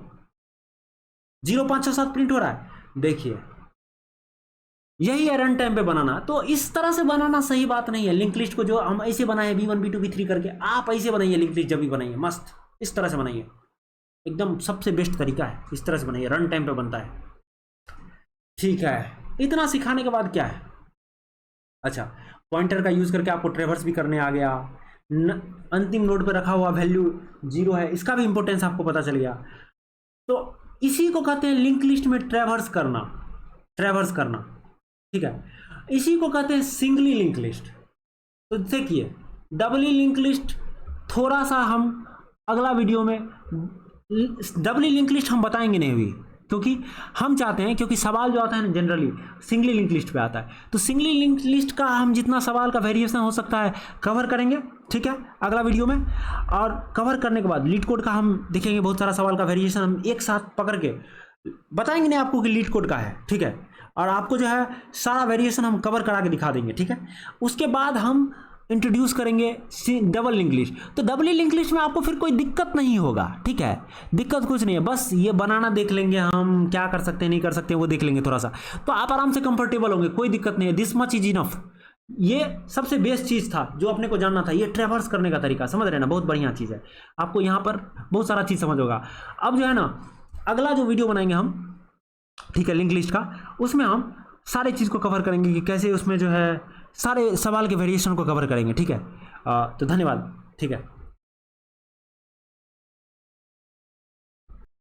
0 5 6 7 प्रिंट हो रहा है, देखिए यही है रन टाइम पे बनाना। तो इस तरह से बनाना सही बात नहीं है, लिंक लिस्ट को जो हम ऐसे बनाए v1 v2 v3 करके, आप ऐसे बनाइए लिंक लिस्ट, जब भी बनाइए मस्त इस तरह से बनाइए, एकदम सबसे बेस्ट तरीका है, इस तरह से बनाइए, रन टाइम पे बनता है, ठीक है। इतना सिखाने के बाद क्या है, अच्छा, पॉइंटर का यूज करके आपको ट्रेवर्स भी करने आ गया, अंतिम नोड पे रखा हुआ वैल्यू 0 है, इसका भी इंपॉर्टेंस आपको पता चल गया। तो इसी को कहते हैं लिंक लिस्ट में ट्रेवर्स करना, ठीक है। इसी को कहते हैं सिंगली लिंक लिस्ट। तो देखिए, डबली लिंक लिस्ट थोड़ा सा हम अगला वीडियो में, डबली लिंक लिस्ट हम बताएंगे नहीं अभी, क्योंकि हम चाहते हैं, क्योंकि सवाल जो आता है ना जनरली सिंगली लिंक लिस्ट पे आता है, तो सिंगली लिंक लिस्ट का हम जितना सवाल का वेरिएशन हो सकता है कवर करेंगे, ठीक है, अगला वीडियो में। और कवर करने के बाद लीड कोड का हम देखेंगे, बहुत सारा सवाल का वेरिएशन हम एक साथ पकड़ के बताएंगे नहीं आपको कि लीड कोड का है, ठीक है, और आपको जो है सारा वेरिएशन हम कवर करा के दिखा देंगे, ठीक है। उसके बाद हम इंट्रोड्यूस करेंगे डबल लिंक लिस्ट। तो डबल लिंक लिस्ट में आपको फिर कोई दिक्कत नहीं होगा, ठीक है, दिक्कत कुछ नहीं है, बस ये बनाना देख लेंगे हम, क्या कर सकते हैं नहीं कर सकते हैं वो देख लेंगे थोड़ा सा, तो आप आराम से कंफर्टेबल होंगे, कोई दिक्कत नहीं है, दिस मच इज इनफ। ये सबसे बेस्ट चीज़ था जो अपने को जानना था, ये ट्रेवर्स करने का तरीका, समझ रहे ना, बहुत बढ़िया चीज़ है, आपको यहाँ पर बहुत सारा चीज़ समझ होगा। अब जो है ना, अगला जो वीडियो बनाएंगे हम, ठीक है, लिंक लिस्ट का, उसमें हम सारे चीज़ को कवर करेंगे कि कैसे उसमें जो है सारे सवाल के वेरिएशन को कवर करेंगे। ठीक है, तो धन्यवाद। ठीक है।